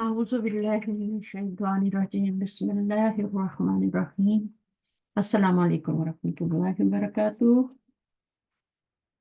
أعوذ بالله من الشيطان الرجيم بسم الله الرحمن الرحيم السلام عليكم ورحمة الله وبركاته.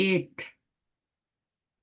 8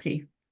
3।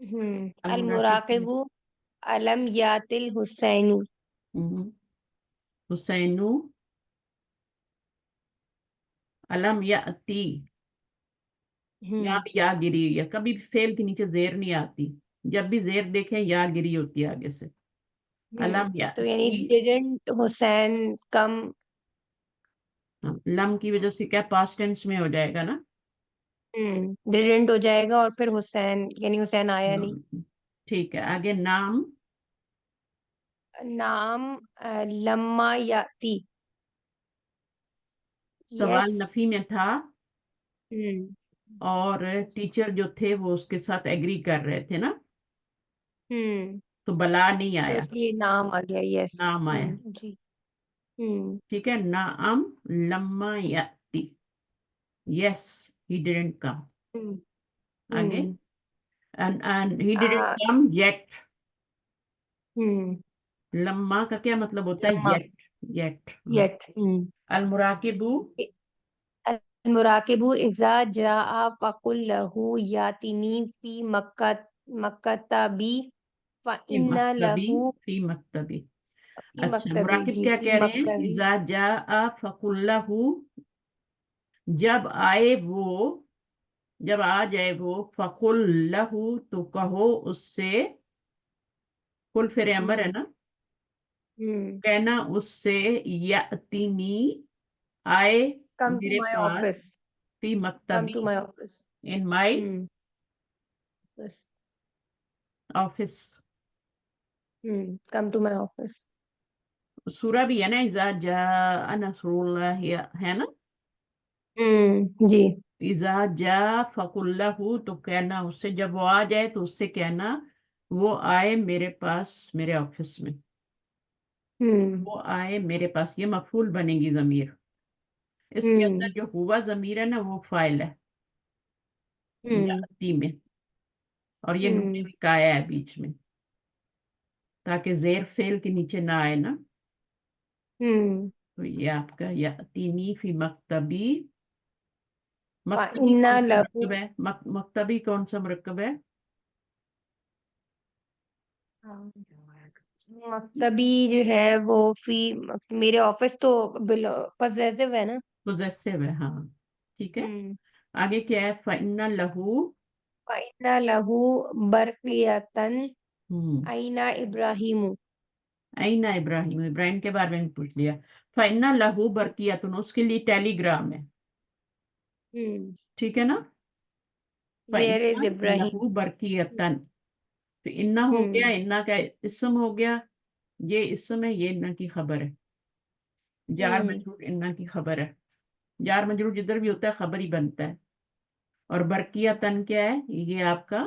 المراقب المراقب علم یاتل حسین. حسینو علم یاتی. یہاں بھی یا گری ہوئی ہے، کبھی بھی فعل کے نیچے زیر نہیں آتی، جب بھی زیر دیکھیں یا گری ہوتی ہے آگے سے. علم تو یعنی یاتی. ڈیڈنٹ حسین کم. لم کی وجہ سے کیا پاسٹ ٹینس میں ہو جائے گا نا. ڈیڈنٹ ہو جائے گا اور پھر حسین یعنی حسین آیا نہیں. ٹھیک ہے، آگے نام. نام لما یاتی. سوال یس. نفی میں تھا اور ٹیچر جو تھے وہ اس کے ساتھ ایگری کر رہے تھے نا، تو بلا نہیں تو آیا، اس لیے نام آ گیا. یس. نام آیا. جی. ٹھیک ہے، نام لما یاتی. یس ہی ڈیڈنٹ کم. آگے and he didn't come yet. لما کا کیا مطلب ہوتا ہے؟ لما. yet. yet. یٹ. المراقبو. المراقب اذا جاء فقل له یاتنی فی مکتبی فی فإن مکتبی. له فی مکتبی. فی اچھا، مکتبی. مراقب جی کیا فی کہہ رہے ہیں؟ مکتبی. اذا جاء فقل له، جب آئے وہ، جب آ جائے وہ، فقل له تو کہو اس سے، قل فعل امر ہے نا، کہنا اس سے، یاتینی آئے کم ٹو میرے مائی پاس، آفس. فی کم مکتبی to my office. In my bus. Office. Come to my office. سورہ بھی ہے نا، اذا جاء نصر اللہ، ہے نا. جی. اذا جاء فقل له تو کہنا اس سے، جب وہ آ جائے تو اس سے کہنا وہ آئے میرے پاس میرے آفس میں. وہ آئے میرے پاس، یہ مفعول بنے گی ضمیر. اس کے اندر جو ہوا ضمیر ہے نا وہ فاعل ہے یاتی میں، اور یہ نون بھی کایا ہے بیچ میں تاکہ زیر فعل کے نیچے نہ آئے نا. تو یہ آپ کا یاتینی فی مکتبی. مکتبی کون فإن سا له. مرکب ہے؟ مکتبی کون سا مرکب ہے؟ مکتبی جو ہے وہ فی میرے آفس تو پوزیسو ہے نا. پوزیسو ہے، ہاں. ٹھیک ہے، آگے کیا ہے؟ فَإِنَّ لَهُ. فإن له برقیتن اینا ابراہیم. این ابراہیم، ابراہیم کے بارے میں پوچھ لیا. فَإِنَّ لَهُ بَرْقِيَةٌ، اس کے لیے ٹیلی گرام ہے. ٹھیک ہے نا. ویئر از فَإِنَّ ابراہیم. لَهُ بَرْقِيَةً، تو انا ہو گیا، انا کا اسم ہو گیا، یہ اسم ہے، یہ انا کی خبر ہے. جار مجرور انا کی خبر ہے. جار مجرور جدھر بھی ہوتا ہے خبر ہی بنتا ہے. اور برقیتن کیا ہے؟ یہ آپ کا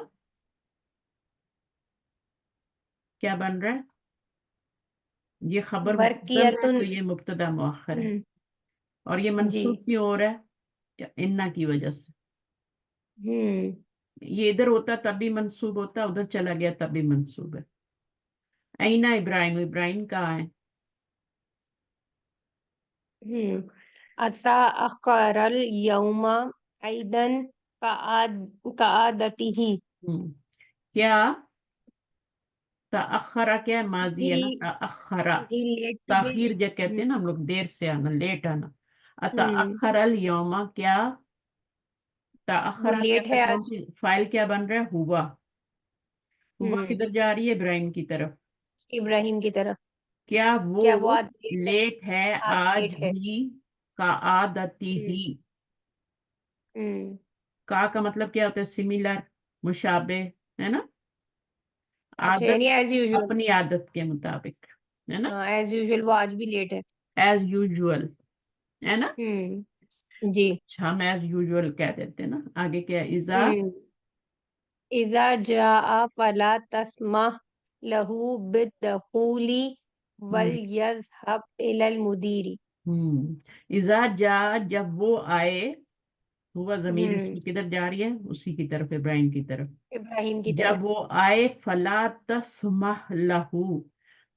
کیا بن رہا ہے؟ یہ خبر مقدم ہے برقیتن. تو یہ مبتدا مؤخر ہے. اور یہ جی. منصوب کیوں ہو رہا ہے؟ انا کی وجہ سے. یہ ادھر ہوتا تب بھی منصوب ہوتا، ادھر چلا گیا تب بھی منصوب ہے. اینا ابراہیم، ابراہیم کہاں ہے؟ اتا اخر الیوم ایدن کعادتہ. کیا تاخرہ کیا ہے؟ ماضی ہے نا. جی. تاخرہ جی لیٹ تاخیر جو کہتے ہیں نا ہم لوگ، دیر سے آنا، لیٹ آنا. اتاخر الیوم، کیا وہ تاخرہ کیا لیٹ ہے؟ ہے کون آج. سی فائل کیا بن رہا ہے؟ ہوا. ہوا کدھر جا رہی ہے؟ ابراہیم کی طرف. ابراہیم کی طرف. کیا کیا وہ وہ آج لیٹ ہے؟ لیٹ ہے آج آج لیٹ ہے. بھی؟ کعادتی ہی. کا مطلب کیا ہوتا ہے؟ سملر، مشابہ، ہے نا. اچھا عادت یعنی ایز یوزول. اپنی عادت کے مطابق، ہے نا. ہاں ایز یوزول وہ آج بھی لیٹ ہے. ایز یوزول، ہے نا. جی. ہم ایز یوزول کہہ دیتے ہیں نا. آگے کیا ہے؟ اذا. اذا جاء فلا تسمح له بالدخول وليذهب الى المدير. اذا جاء، جب وہ آئے، ہوا ضمیر اس میں کدھر جا رہی ہے؟ اسی کی طرف، ابراہیم کی طرف. ابراہیم کی جب طرف. وہ آئے، فلا تسمح له،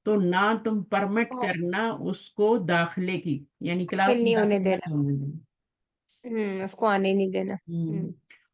تو نہ تم پرمٹ کرنا اس کو داخلے کی، یعنی کلاس داخل میں نہیں ہونے داخل دینا. نہ ہونے دینا. اس کو آنے نہیں دینا.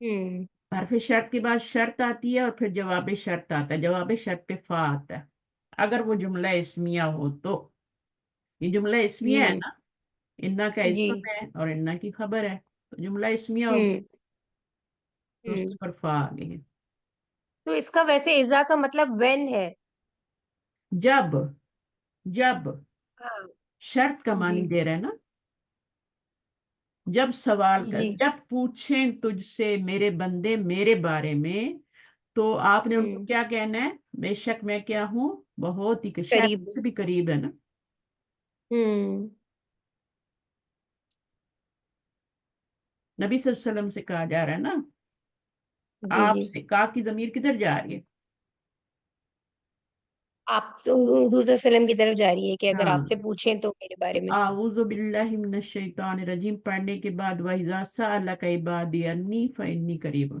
حرف شرط کے بعد شرط آتی ہے اور پھر جواب شرط آتا ہے، جواب شرط پہ فا آتا ہے اگر وہ جملہ اسمیہ ہو تو۔ یہ جملہ اسمیہ ہے نا، انا کا جی اسم ہے اور انا کی خبر ہے، تو جملہ اسمیہ ہو ہوں تو اس ہوں کے اوپر فا آ گئی ہے۔ تو اس کا ویسے اذا کا مطلب وین ہے؟ جب، جب ہاں شرط کا جی معنی دے رہے ہیں نا، جب سوال کر، جی جب پوچھیں تجھ سے میرے بندے میرے بارے میں، تو آپ نے ان کو ہوں کیا کہنا ہے؟ بے شک میں کیا ہوں، بہت ہی شاید قریب اس سے بھی قریب ہے نا۔ ہوں نبی صلی اللہ علیہ وسلم سے کہا جا رہا ہے نا، جی آپ جی سے، کا کی ضمیر کدھر جا رہی ہے؟ آپ حضور صلی اللہ علیہ وسلم کی طرف جا رہی ہے کہ اگر ہاں، آپ سے پوچھیں تو میرے بارے میں۔ اعوذ باللہ من الشیطان الرجیم پڑھنے کے بعد وَإِذَا سَأَلَكَ عِبَادِي عَنِّي فَإِنِّي قَرِيبٌ۔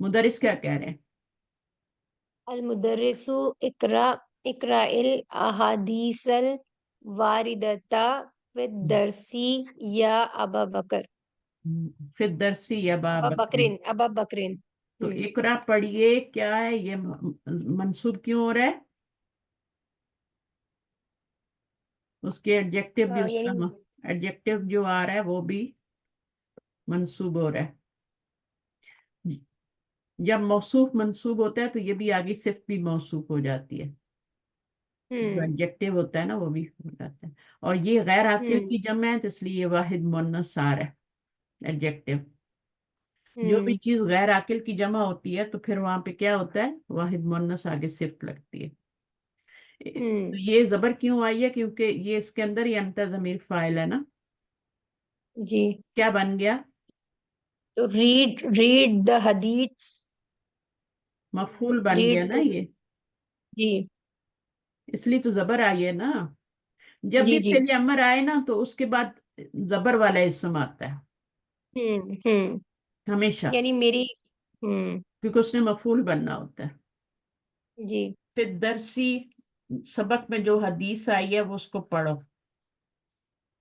مدرس کیا کہہ رہے ہیں؟ المدرس اقرا الاحادیث الواردۃ فی الدرس یا ابا بکر، فی الدرسی یا ابا باب، بکرین ابا بکرین تو اقرا پڑھیے کیا ہے یہ، منصوب کیوں ہو رہا ہے؟ اس کے ایڈجیکٹیو بھی، اس کا یعنی ایڈجیکٹیو جو آ رہا ہے وہ بھی منصوب ہو رہا ہے۔ جب موصوف منصوب ہوتا ہے تو یہ بھی آگے صفت بھی موصوف ہو جاتی ہے، جو ہوں ایڈجیکٹیو ہوتا ہے نا وہ بھی ہو جاتا ہے، اور یہ غیر عاقل ہوں کی جمع ہے تو اس لیے یہ واحد مؤنث آ رہا ہے ایڈجیکٹیو۔ جو بھی ہوں چیز غیر عاقل کی جمع ہوتی ہے تو پھر وہاں پہ کیا ہوتا ہے؟ واحد مؤنث آگے صفت لگتی ہے۔ تو ہوں یہ زبر کیوں آئی ہے؟ کیونکہ یہ اس کے اندر یہ انت ضمیر فاعل ہے نا، جی کیا بن گیا؟ تو ریڈ دا حدیث، مفعول بن ریڈ گیا نا دا، یہ، جی اس لیے تو زبر آئی ہے نا۔ جب جی بھی جی فعل امر آئے نا تو اس کے بعد زبر والا اسم آتا ہے ہوں ہمیشہ، یعنی میری ہوں کیونکہ اس نے مفعول بننا ہوتا ہے۔ جی پھر درسی سبق میں جو حدیث آئی ہے وہ اس کو پڑھو۔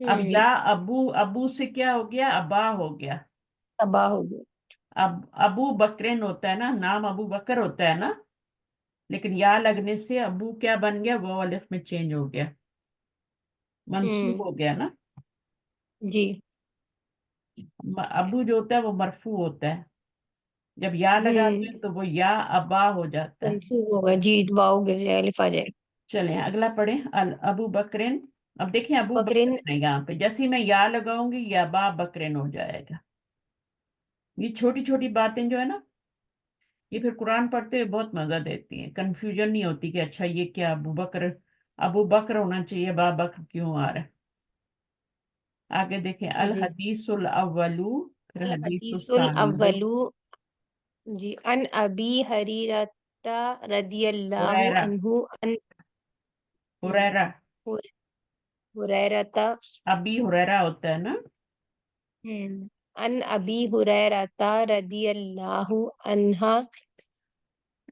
اب ہوں یا ابو، ابو سے کیا ہو گیا؟ ابا ہو گیا۔ تباہ ہو گیا، اب ابو بکرین ہوتا ہے نا، نام ابو بکر ہوتا ہے نا، لیکن یا لگنے سے ابو کیا بن گیا؟ وہ الف میں چینج ہو گیا، منصوب ہوں ہو گیا نا۔ جی ابو جو ہوتا ہے وہ مرفوع ہوتا ہے، جب یا ہوں لگاتے ہیں تو وہ یا ابا ہو جاتا ہے۔ منسوخ ہوگا، جی واؤ گر جائے، الف آ جائے، چلیں اگلا پڑھیں، ابو بکرین۔ اب دیکھیں ابو بکرین بکر ہے یہاں پہ، جیسے ہی میں یا لگاؤں گی یا با بکرین ہو جائے گا۔ یہ چھوٹی چھوٹی باتیں جو ہے نا، یہ پھر قرآن پڑھتے ہوئے بہت مزہ دیتی ہیں، کنفیوژن نہیں ہوتی کہ اچھا یہ کیا ابو بکر، ابو بکر ہونا چاہیے، با بکر کیوں آ رہا ہے۔ آگے دیکھیں، جی الحدیث الاولو، پھر حدیث الحدیث الثانی، الاول جی ان ابی حریرہ رضی اللہ ہریرہ، عنہ ان ہریرہ، حریرہ ابی ہریرہ ہوتا ہے نا، ان ابی حریرہ رضی اللہ عنہ،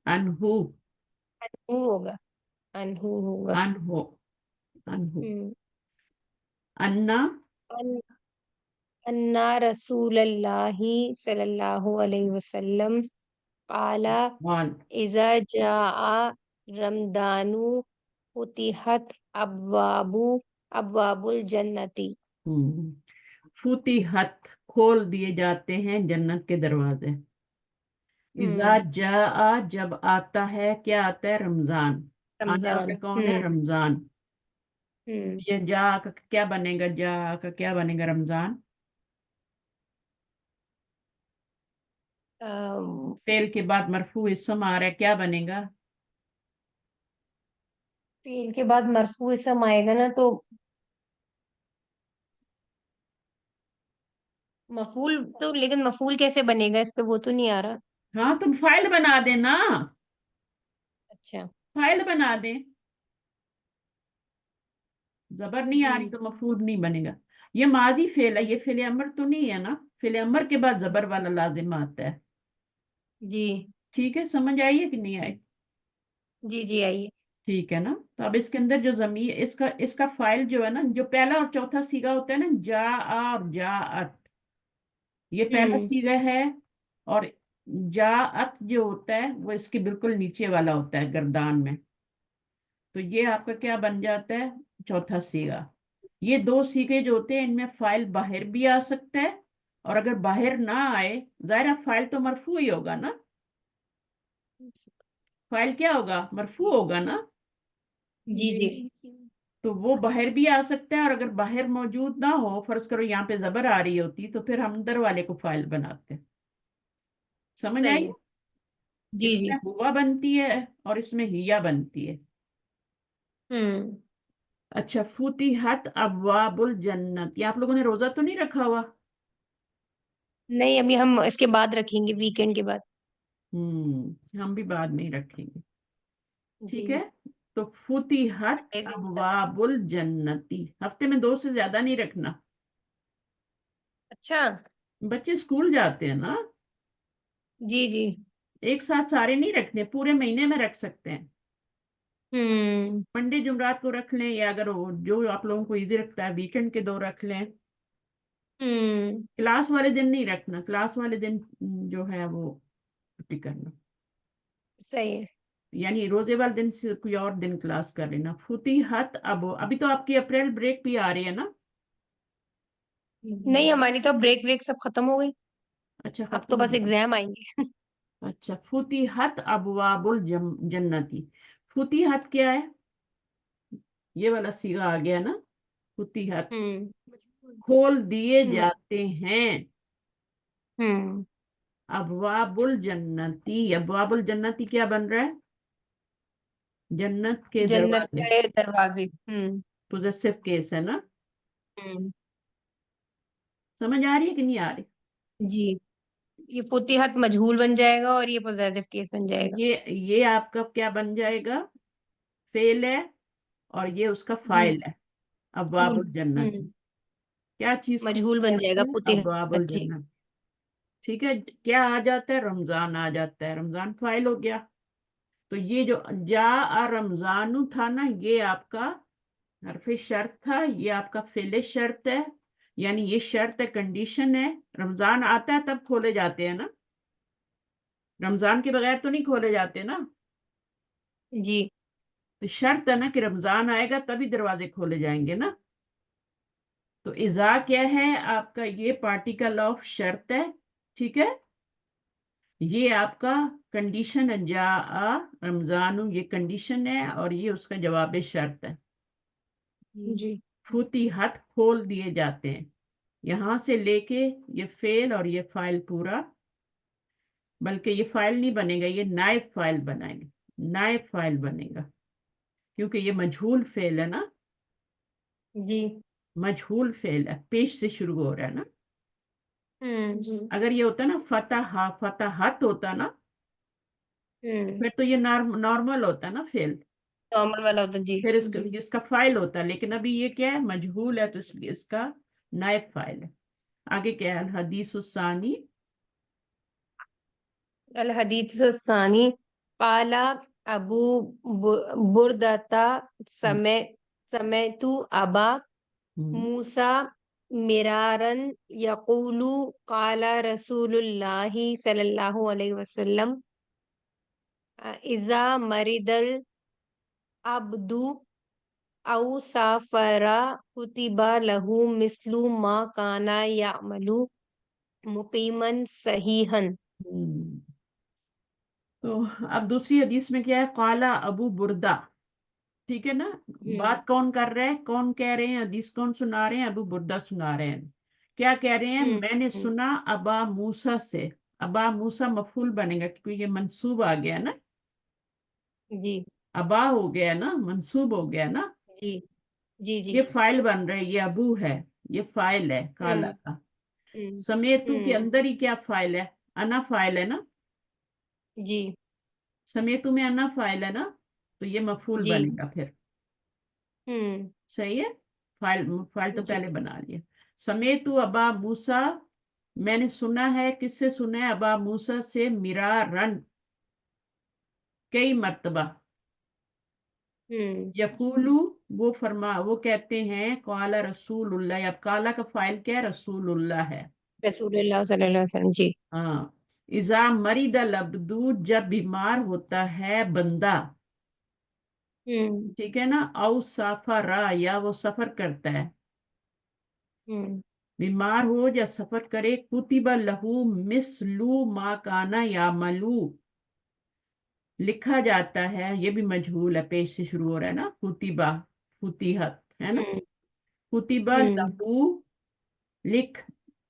انہو، عنہ ہوگا، عنہ ہوگا، انہو، انہو، ہم، انا، ان ان رسول اللہ صلی اللہ علیہ وسلم قال وان، اذا جاء رمضان فتحت ابواب الجنتی، فتحت، کھول دیے جاتے ہیں جنت کے دروازے۔ اذا ہم، جاء، جب آتا ہے، کیا آتا ہے؟ رمضان، آنے رمضان، والا کون ہے؟ رمضان۔ ہم، یہ جا کا کیا بنے گا؟ جا کا کیا بنے گا؟ رمضان، فعل کے بعد مرفوع اسم آ رہا ہے، کیا بنے گا؟ فعل کے بعد مرفوع اسم آئے گا نا تو مفعول، تو لیکن مفعول کیسے بنے گا؟ اس پہ وہ تو نہیں آ رہا۔ ہاں تم فائل بنا دینا، اچھا فائل بنا دیں، زبر نہیں جی آ رہی تو مفعول نہیں بنے گا۔ یہ ماضی فعل ہے، یہ فعل امر تو نہیں ہے نا، فعل امر کے بعد زبر والا لازم آتا ہے۔ جی ٹھیک ہے، سمجھ آئیے کہ نہیں آئی؟ جی جی آئیے، ٹھیک ہے نا، تو اب اس کے اندر جو ضمیر، اس کا فائل جو ہے نا، جو پہلا اور چوتھا سیگا ہوتا ہے نا، جا اور جا، یہ پہلا ہم، سیگا ہے اور جاءت جو ہوتا ہے وہ اس کے بالکل نیچے والا ہوتا ہے گردان میں. تو یہ آپ کا کیا بن جاتا ہے؟ چوتھا سیگا. یہ دو سیگے جو ہوتے ہیں ان میں فائل باہر بھی آ سکتا ہے، اور اگر باہر نہ آئے، ظاہر فائل تو مرفوع ہی ہوگا نا. فائل کیا ہوگا؟ مرفوع ہوگا نا. جی جی تو وہ باہر بھی آ سکتا ہے، اور اگر باہر موجود نہ ہو، فرض کرو یہاں پہ زبر آ رہی ہوتی تو پھر ہم اندر والے کو فائل بناتے ہیں. سمجھ صحیح آئی؟ ہے. جی اس جی. میں ہوا بنتی ہے اور اس میں ہیا بنتی ہے. اچھا، فتحت ابواب الجنت، یہ آپ لوگوں نے روزہ تو نہیں رکھا ہوا؟ نہیں، ابھی ہم اس کے بعد رکھیں گے، ویکینڈ کے بعد. ہم بھی بعد میں ہی رکھیں گے. ٹھیک جی. ہے. تو فتحت ایسے ہی ہوتا ہے. ابواب الجنتی، ہفتے میں 2 سے زیادہ نہیں رکھنا. اچھا. بچے اسکول جاتے ہیں نا. جی جی. ایک ساتھ سارے نہیں رکھنے، پورے مہینے میں رکھ سکتے ہیں. ہوں. منڈے جمعرات کو رکھ لیں، یا اگر جو آپ لوگوں کو ایزی رکھتا ہے ویکنڈ کے 2 رکھ لیں. ہوں. کلاس والے دن نہیں رکھنا، کلاس والے دن جو ہے وہ چھٹی کرنا. صحیح ہے. یعنی روزے والے دن سے کوئی اور دن کلاس کر لینا. فتحت ابھی تو آپ کی اپریل بریک بھی آ رہی ہے نا. نہیں، ہماری تو بریک سب ختم ہو گئی. اچھا، اب تو ختم ہو بس گئی. ایگزام آئیں گے. اچھا، فتحت ابواب الجنتی. فتحت کیا ہے؟ یہ والا صیغہ آ گیا نا. فتحت، ہوں. کھول دیے م- جاتے ہیں. ہوں. ابواب الجنتی، ابواب الجنتی کیا بن رہا ہے؟ جنت کے جنت دروازے. کے دروازے. ہوں. پوزیسو کیس ہے نا. ہوں. سمجھ آ رہی ہے کہ نہیں آ رہی؟ جی. یہ فتحت مجہول بن جائے گا اور یہ پوزیسو کیس بن جائے گا. یہ آپ کا کیا بن جائے گا؟ فعل ہے، اور یہ اس کا ہوں. فاعل ہے. ابواب مجہول. الجنت ہوں. کیا چیز کو مجہول بن جائے کہتے گا ہیں؟ ابواب فتحت. جی. الجنت. ٹھیک ہے. کیا آ جاتا ہے؟ رمضان آ جاتا ہے. رمضان فاعل ہو گیا. تو یہ جو جاء رمضان تھا نا، یہ آپ کا حرف شرط تھا، یہ آپ کا فعل شرط ہے. یعنی یہ شرط ہے، کنڈیشن ہے. رمضان آتا ہے تب کھولے جاتے ہیں نا. رمضان کے بغیر تو نہیں کھولے جاتے نا. جی. تو شرط ہے نا کہ رمضان آئے گا تبھی دروازے کھولے جائیں گے نا. تو اذا کیا ہے آپ کا؟ یہ پارٹیکل آف شرط ہے. ٹھیک ہے. یہ آپ کا کنڈیشن ہے، جاء رمضان، یہ کنڈیشن ہے اور یہ اس کا جواب شرط ہے. جی. فتحت، کھول دیے جاتے ہیں. یہاں سے لے کے یہ فعل اور یہ فاعل پورا، بلکہ یہ فاعل نہیں بنے گا، یہ نائب فاعل بنائیں گے. نائب فاعل بنے گا کیونکہ یہ مجہول فعل ہے نا. جی. مجہول فعل ہے، پیش سے شروع ہو رہا ہے نا. جی. اگر یہ ہوتا نا فتح فتحت ہوتا نا، ہوں. پھر تو یہ نارمل ہوتا نا فعل، نارمل والا ہوتا. جی. پھر اس کا فاعل ہوتا. لیکن ابھی یہ کیا ہے؟ مجہول ہے، تو اس کا نائب فاعل ہے. آگے کیا ہے؟ الحدیث الثانی. الحدیث الثانی قال ابو بردتا سمعت ابا موسیٰ مرارن یقول قال رسول اللہ صلی اللہ علیہ وسلم اذا مرض العبد او سافر کتب له مثل ما كان يعمل مقیما صحیحا. تو اب دوسری حدیث میں کیا ہے؟ قالا ابو بردہ. ٹھیک ہے نا. بات کون کر رہے ہیں؟ کون کہہ رہے ہیں؟ حدیث کون سنا رہے ہیں؟ ابو بردہ سنا رہے ہیں. کیا کہہ رہے ہیں؟ میں نے سنا ابا موسیٰ سے. ابا موسیٰ مفعول بنے گا کیونکہ یہ منصوب آ گیا نا. جی. ابا ہو گیا نا، منصوب ہو گیا نا. جی. جی. جی. یہ فائل بن رہے، یہ ابو ہے، یہ فائل ہے کالا کا. سمیتو کے اندر ہی کیا فائل ہے؟ انا فائل ہے نا. جی. سمیتو میں انا فائل ہے نا، تو یہ مفعول جی. بنے گا پھر. صحیح ہے. فائل تو جی. پہلے بنا لیا. سمیتو ابا موسیٰ، میں نے سنا ہے. کس سے سنا ہے؟ ابا موسیٰ سے. مرارن، کئی مرتبہ. یقولو، وہ کہتے ہیں. قال رسول اللہ، اب قالا کا فائل کیا ہے؟ رسول اللہ ہے. رسول اللہ صلی اللہ علیہ وسلم. جی. ہاں. اذا مرید العبدو، جب بیمار ہوتا ہے بندہ، ٹھیک ہے نا، او سافر، یا وہ سفر کرتا ہے، بیمار ہو یا سفر کرے، کتب لہو مثلو ما کانا یعملو، لکھا جاتا ہے، یہ بھی مجہول ہے، پیش سے شروع ہو رہا ہے نا، کتبہ، فتیحت ہے نا، کتبہ لہو،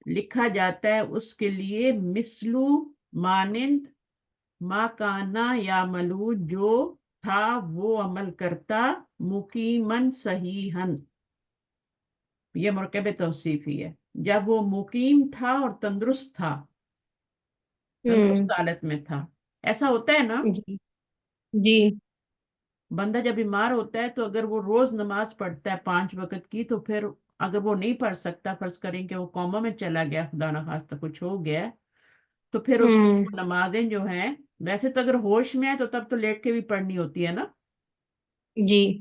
لکھا جاتا ہے اس کے لیے، مثلو، مانند، ما کانا یعملو، جو تھا وہ عمل کرتا، مقیمن صحیحن، یہ مرکب توصیفی ہے، جب وہ مقیم تھا اور تندرست تھا، تندرست حالت میں تھا، ایسا ہوتا ہے نا، جی جی بندہ جب بیمار ہوتا ہے تو اگر وہ روز نماز پڑھتا ہے 5 وقت کی، تو پھر اگر وہ نہیں پڑھ سکتا، فرض کریں کہ وہ کوما میں چلا گیا، خدا نخواستہ کچھ ہو گیا، تو پھر اس کو نمازیں جو ہیں، ویسے تو اگر ہوش میں ہے تو تب تو لیٹ کے بھی پڑھنی ہوتی ہے نا، جی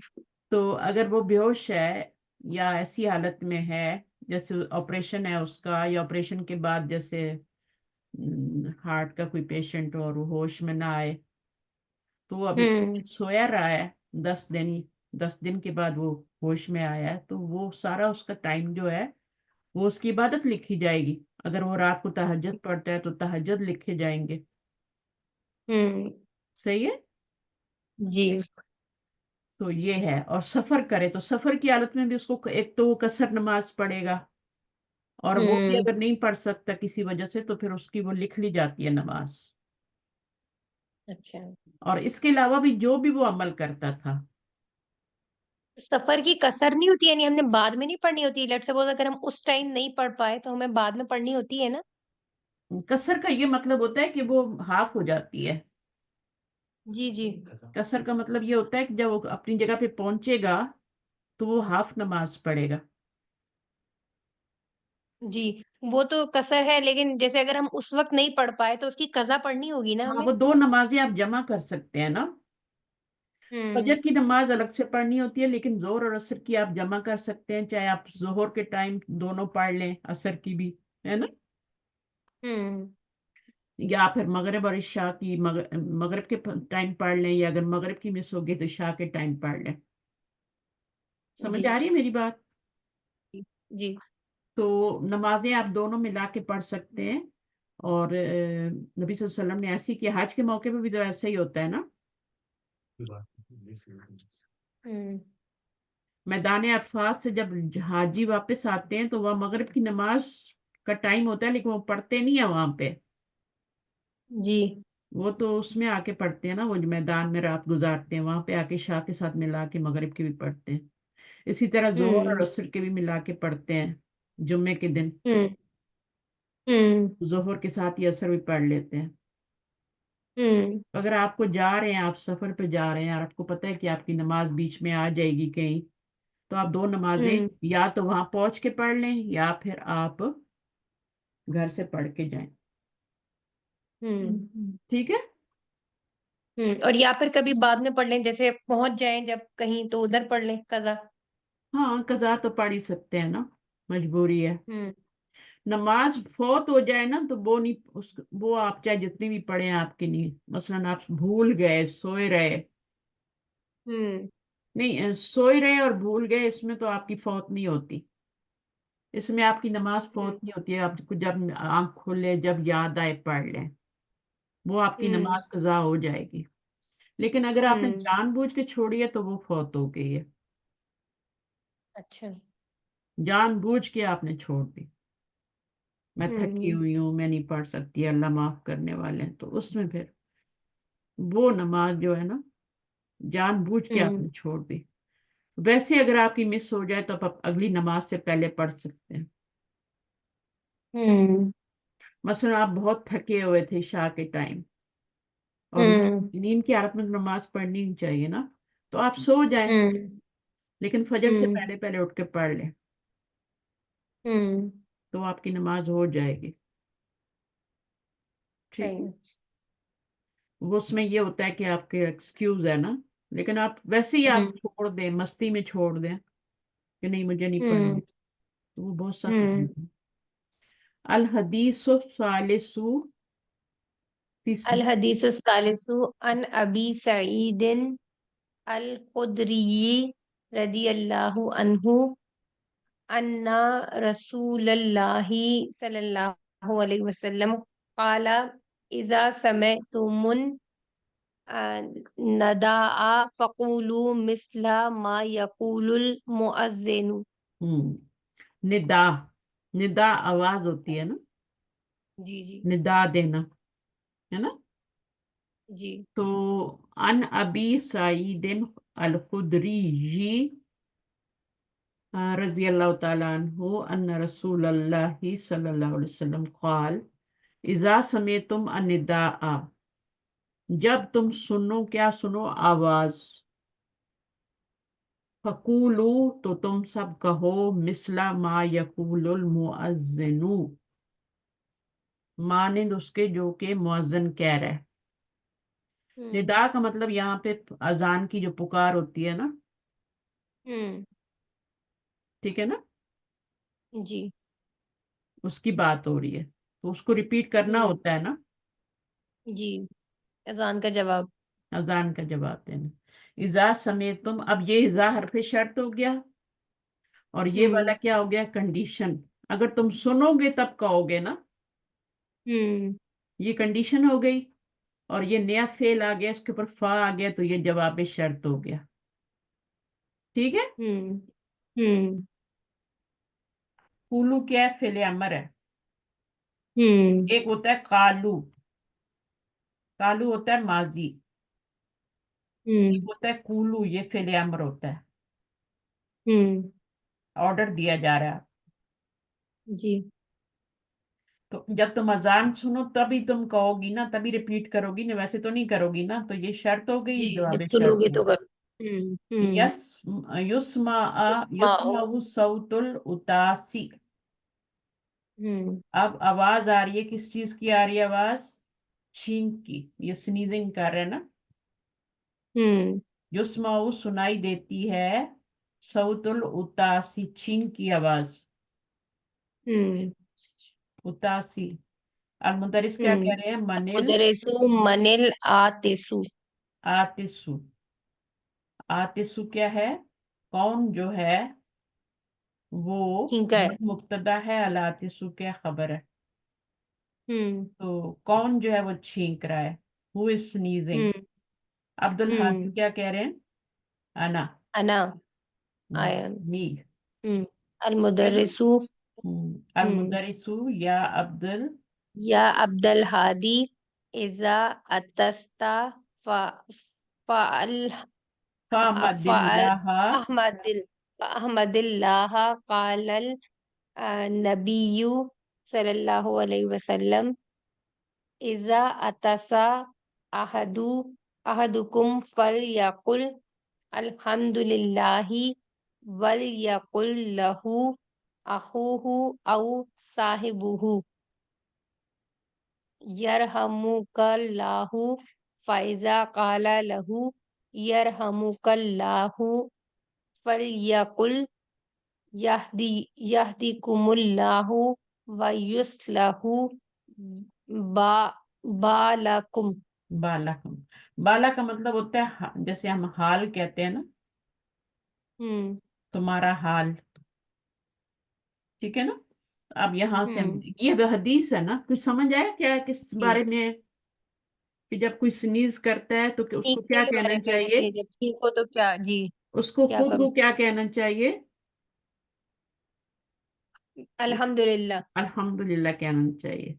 تو اگر وہ بے ہوش ہے یا ایسی حالت میں ہے، جیسے آپریشن ہے اس کا، یا آپریشن کے بعد جیسے ہارٹ کا کوئی پیشنٹ اور وہ ہوش میں نہ آئے، تو وہ ابھی سویا رہا ہے 10 دن، 10 دن کے بعد وہ ہوش میں آیا ہے، تو وہ سارا اس کا ٹائم جو ہے وہ اس کی عبادت لکھی جائے گی، اگر وہ رات کو تہجد پڑھتا ہے تو تہجد لکھے جائیں گے، صحیح ہے، جی تو یہ ہے، اور سفر کرے تو سفر کی حالت میں بھی اس کو ایک تو وہ قصر نماز پڑھے گا، اور وہ بھی اگر نہیں پڑھ سکتا کسی وجہ سے تو پھر اس کی وہ لکھ لی جاتی ہے نماز، اچھا، اور اس کے علاوہ بھی جو بھی وہ عمل کرتا تھا، سفر کی کسر نہیں ہوتی، یعنی ہم نے بعد میں نہیں پڑھنی ہوتی، لیٹ سپوز اگر ہم اس ٹائم نہیں پڑھ پائے تو ہمیں بعد میں پڑھنی ہوتی ہے نا؟ قصر کا یہ مطلب ہوتا ہے کہ وہ ہاف ہو جاتی ہے، جی جی قصر کا مطلب یہ ہوتا ہے کہ جب وہ اپنی جگہ پہ پہنچے گا تو وہ ہاف نماز پڑھے گا، جی، وہ تو کسر ہے، لیکن جیسے اگر ہم اس وقت نہیں پڑھ پائے تو اس کی قضا پڑھنی ہوگی نا ہاں ہمیں؟ وہ 2 نمازیں آپ جمع کر سکتے ہیں نا، فجر کی نماز الگ سے پڑھنی ہوتی ہے، لیکن زہر اور عصر کی آپ جمع کر سکتے ہیں، چاہے آپ ظہر کے ٹائم دونوں پڑھ لیں، عصر کی بھی، ہے نا، یا پھر مغرب اور عشاء کی مغرب کے ٹائم پڑھ لیں، یا اگر مغرب کی مس ہوگی تو عشاء کے ٹائم پڑھ لیں، سمجھ جی آ رہی ہے میری بات؟ جی تو نمازیں آپ دونوں ملا کے پڑھ سکتے ہیں، اور نبی صلی اللہ علیہ وسلم نے ایسی کی، حج کے موقع پہ بھی تو ایسا ہی ہوتا ہے نا، میدان عرفات سے جب حاجی واپس آتے ہیں تو وہ مغرب کی نماز کا ٹائم ہوتا ہے، لیکن وہ پڑھتے نہیں ہیں وہاں پہ، جی وہ تو اس میں آ کے پڑھتے ہیں نا، وہ جو میدان میں رات گزارتے ہیں وہاں پہ آ کے شاہ کے ساتھ ملا کے مغرب کے بھی پڑھتے ہیں، اسی طرح ظہر اور عصر کے بھی ملا کے پڑھتے ہیں، جمعے کے دن ظہر کے ساتھ یہ عصر بھی پڑھ لیتے ہیں، اگر آپ کو جا رہے ہیں، آپ سفر پہ جا رہے ہیں اور آپ کو پتہ ہے کہ آپ کی نماز بیچ میں آ جائے گی کہیں، تو آپ 2 نمازیں یا تو وہاں پہنچ کے پڑھ لیں، یا پھر آپ گھر سے پڑھ کے جائیں، ٹھیک ہے، اور یا پھر کبھی بعد میں پڑھ لیں، جیسے پہنچ جائیں جب کہیں تو ادھر پڑھ لیں قضا؟ ہاں قضا تو پڑھ ہی سکتے ہیں نا، مجبوری ہے، ہوں نماز فوت ہو جائے نا تو وہ نہیں، وہ آپ چاہے جتنی بھی پڑھیں آپ کی نہیں، مثلا آپ بھول گئے، سوئے رہے، نہیں سوئے رہے اور بھول گئے، اس میں تو آپ کی فوت نہیں ہوتی، اس میں آپ کی نماز فوت نہیں ہوتی ہے، آپ کو جب آنکھ کھولے جب یاد آئے پڑھ لیں، وہ آپ کی نماز قضا ہو جائے گی، لیکن اگر آپ نے جان بوجھ کے چھوڑی ہے تو وہ فوت ہو گئی ہے، اچھا جان بوجھ کے آپ نے چھوڑ دی، میں تھکی ہوئی ہوں، میں نہیں پڑھ سکتی، اللہ معاف کرنے والے ہیں، تو اس میں پھر وہ نماز جو ہے نا جان بوجھ کے آپ نے چھوڑ دی، ویسے اگر آپ کی مس ہو جائے تو آپ اگلی نماز سے پہلے پڑھ سکتے ہیں، مثلا آپ بہت تھکے ہوئے تھے عشاء کے ٹائم، اور نیند کی حالت میں نماز پڑھنی ہی چاہیے نا، تو آپ سو جائیں، لیکن فجر سے پہلے پہلے اٹھ کے پڑھ لیں، تو آپ کی نماز ہو جائے گی، ٹھیک ہے، وہ اس میں یہ ہوتا ہے کہ آپ کے ایکسکیوز ہے نا، لیکن آپ ویسے ہی آپ چھوڑ دیں، مستی میں چھوڑ دیں کہ نہیں مجھے نہیں پڑھنی، تو وہ بہت سخت ہے، الحدیث الثالث تیسری. الحدیث الثالث عن ابی سعید الخدری رضی اللہ عنہ ان رسول اللہ صلی اللہ علیہ وسلم قال اذا سمعتم نداء فقولوا مثل ما يقول المؤذن. ندا. ندا آواز ہوتی ہے نا، جی جی ندا دینا ہے نا. جی تو ان ابی سعید الخدری رضی اللہ تعالیٰ عنہ ان رسول اللہ صلی اللہ علیہ وسلم قال اذا سمعتم النداء، جب تم سنو، کیا سنو؟ آواز. فقولو، تو تم سب کہو، مثل ما یقول المؤذن، مانند اس کے جو کہ مؤذن کہہ رہا ہے. ہوں ندا کا مطلب یہاں پہ اذان کی جو پکار ہوتی ہے نا، ہوں ٹھیک ہے نا، جی اس کی بات ہو رہی ہے، تو اس کو ریپیٹ کرنا ہوں ہوتا ہے نا، جی اذان کا جواب. اذان کا جواب دینا. اذا سمیتم، اب یہ اذا حرف شرط ہو گیا، اور یہ ہوں والا کیا ہو گیا؟ کنڈیشن. اگر تم سنو گے تب کہو گے نا، ہوں یہ کنڈیشن ہو گئی. اور یہ نیا فعل آ گیا، اس کے اوپر فا آ گیا، تو یہ جواب شرط ہو گیا. ٹھیک ہے. ہوں ہوں قولو کیا ہے؟ فعل امر ہے. ہوں ایک ہوتا ہے قالو. قالو ہوتا ہے ماضی. ہوں ایک ہوتا ہے قولو، یہ فعل امر ہوتا ہے، ہوں آرڈر دیا جا رہا ہے. جی تو جب تم اذان سنو تبھی تم کہو گی نا، تبھی ریپیٹ کرو گی نا، ویسے تو نہیں کرو گی نا. تو یہ شرط ہو جی گئی، جب جواب سنو شرط گے ہو تو گئی. کرو. ہوں یس یسما اسماؤ. یسما صوت الاتاسی. ہوں اب آواز آ رہی ہے، کس چیز کی آ رہی ہے آواز؟ چھینک کی. یہ سنیزنگ کر رہے ہیں نا. ہوں یسما سنائی دیتی ہے، صوت الاتاسی، چھینک کی آواز. ہوں اتاسی. المدرس کیا ہوں کہہ رہے ہیں؟ منل مدرسو منل آتسو. آتسو. آتسو کیا ہے؟ کون جو ہے وہ ٹھیک ہے. مبتدا ہے، الاتسو کیا خبر ہے. ہوں تو کون جو ہے وہ چھینک رہا ہے؟ who is sneezing. ہوں عبد الحادی ہوں کیا کہہ رہے ہیں؟ انا. انا آیا. می. ہوں ٹھیک ہے نا. المدرسو. ہوں المدرسو یا عبد یا عبد الحادی اذا اتستا فعل فامد فعل اللہ. احمد اللہ قال النبی صلی اللہ علیہ وسلم اذا اتسا احدکم فلیقل الحمد للہ ولیقل لہ اخوہ او صاحبہ یرحمک اللہ فاذا قال لہ یرحمک اللہ فلیقل یہدیکم اللہ ویصلح بالکم. بالا. بالا کا مطلب ہوتا ہے جیسے ہم حال کہتے ہیں نا، ہوں تمہارا حال. ٹھیک ہے نا. اب یہاں سے ہوں یہ حدیث ہے نا، کچھ سمجھ آیا کیا کس جی بارے میں؟ کہ جب کوئی سنیز کرتا ہے تو کہ اس کو سیکھنے کیا کے کہنا بارے میں چاہیے؟ جی جب ٹھیک ہو تو کیا جی اس کو کیا خود کروں. کو کیا کہنا چاہیے؟ الحمدللہ. الحمدللہ کہنا چاہیے.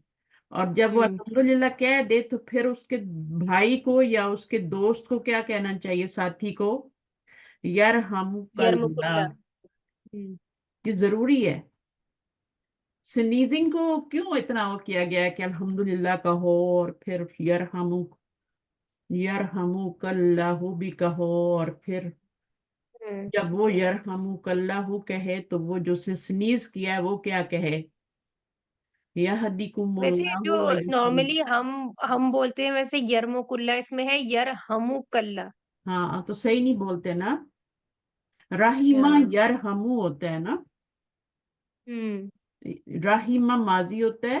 اور جب وہ ہوں الحمدللہ کہہ دے تو پھر اس کے بھائی کو یا اس کے دوست کو کیا کہنا چاہیے؟ ساتھی کو یرحمک یرمک اللہ. اللہ. ہوں یہ ضروری ہے. سنیزنگ کو کیوں اتنا وہ کیا گیا ہے کہ الحمدللہ کہو اور پھر یرحمک اللہ بھی کہو، اور پھر ہوں. جب وہ یرحمک اللہ کہے تو وہ جو سنیز کیا ہے وہ کیا کہے؟ یہدیکم ویسے اللہ جو ویصلح. نارملی ہم بولتے ہیں ویسے یرمک اللہ اس میں ہے یرحمک اللہ. ہاں تو صحیح نہیں بولتے نا. اچھا. رحیمہ یرحمو ہوتا ہے نا. ہوں رحیمہ ماضی ہوتا ہے،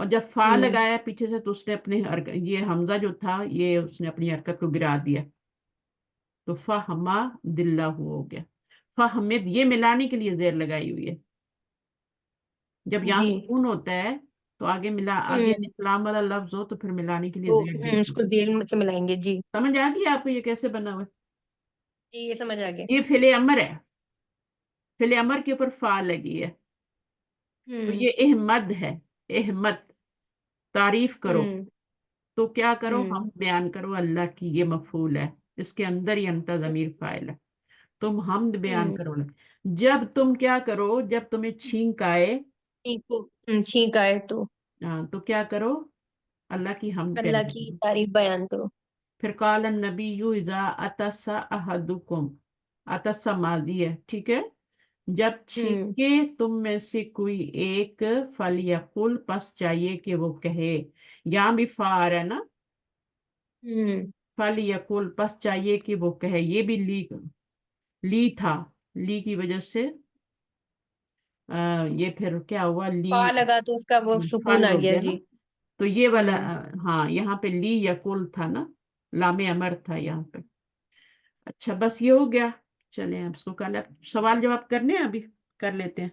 اور جب فا ہوں لگایا پیچھے سے تو اس نے اپنے یہ حمزہ جو تھا یہ اس نے اپنی حرکت کو گرا دیا، تو فہما دلہ ہو گیا. فہمد یہ ملانے کے لیے زیر لگائی ہوئی ہے. جب یہاں جی سکون ہوتا ہے تو آگے آگے ہوں اسلام والا لفظ ہو تو پھر ملانے کے لیے تو زیر دیتے اس ہیں. کو زیر سے ملائیں گے. جی سمجھ آ گئی آپ کو یہ کیسے بنا ہوا ہے؟ جی یہ سمجھ آ گیا. یہ فعل امر ہے، فعل امر کے اوپر فا لگی ہے، تو ہوں یہ احمد ہے. احمد تعریف کرو. ہوں تو کیا کرو، ہوں ہم بیان کرو اللہ کی، یہ مفعول ہے، اس کے اندر ہی انت ضمیر فاعل ہے. تم حمد بیان ہوں کرو. جب تم کیا کرو، جب تمہیں چھینک آئے ٹھیک کو چھینک آئے تو تو کیا کرو، اللہ کی حمد اللہ بیان کی کرو. تعریف بیان کرو. پھر قال النبی اذا اتس احدکم، اتس ماضی ہے، ٹھیک ہے. جب ہوں چھینکے تم میں سے کوئی ایک، فلیقل پس چاہیے کہ وہ کہے. یہاں بھی فا آ رہا ہے نا، ہوں فلیقل پس چاہیے کہ وہ کہے. یہ بھی لی تھا، لی کی وجہ سے یہ پھر کیا ہوا، لی پا لگا تو اس کا وہ سکون فل آ ہو گیا. گیا نا. جی تو یہ والا ہوں ہاں یہاں پہ لی یقول تھا نا، لام امر تھا یہاں پہ. اچھا بس یہ ہو گیا. چلیں اب اس کو کل سوال جواب کرنے ہیں، ابھی کر لیتے ہیں،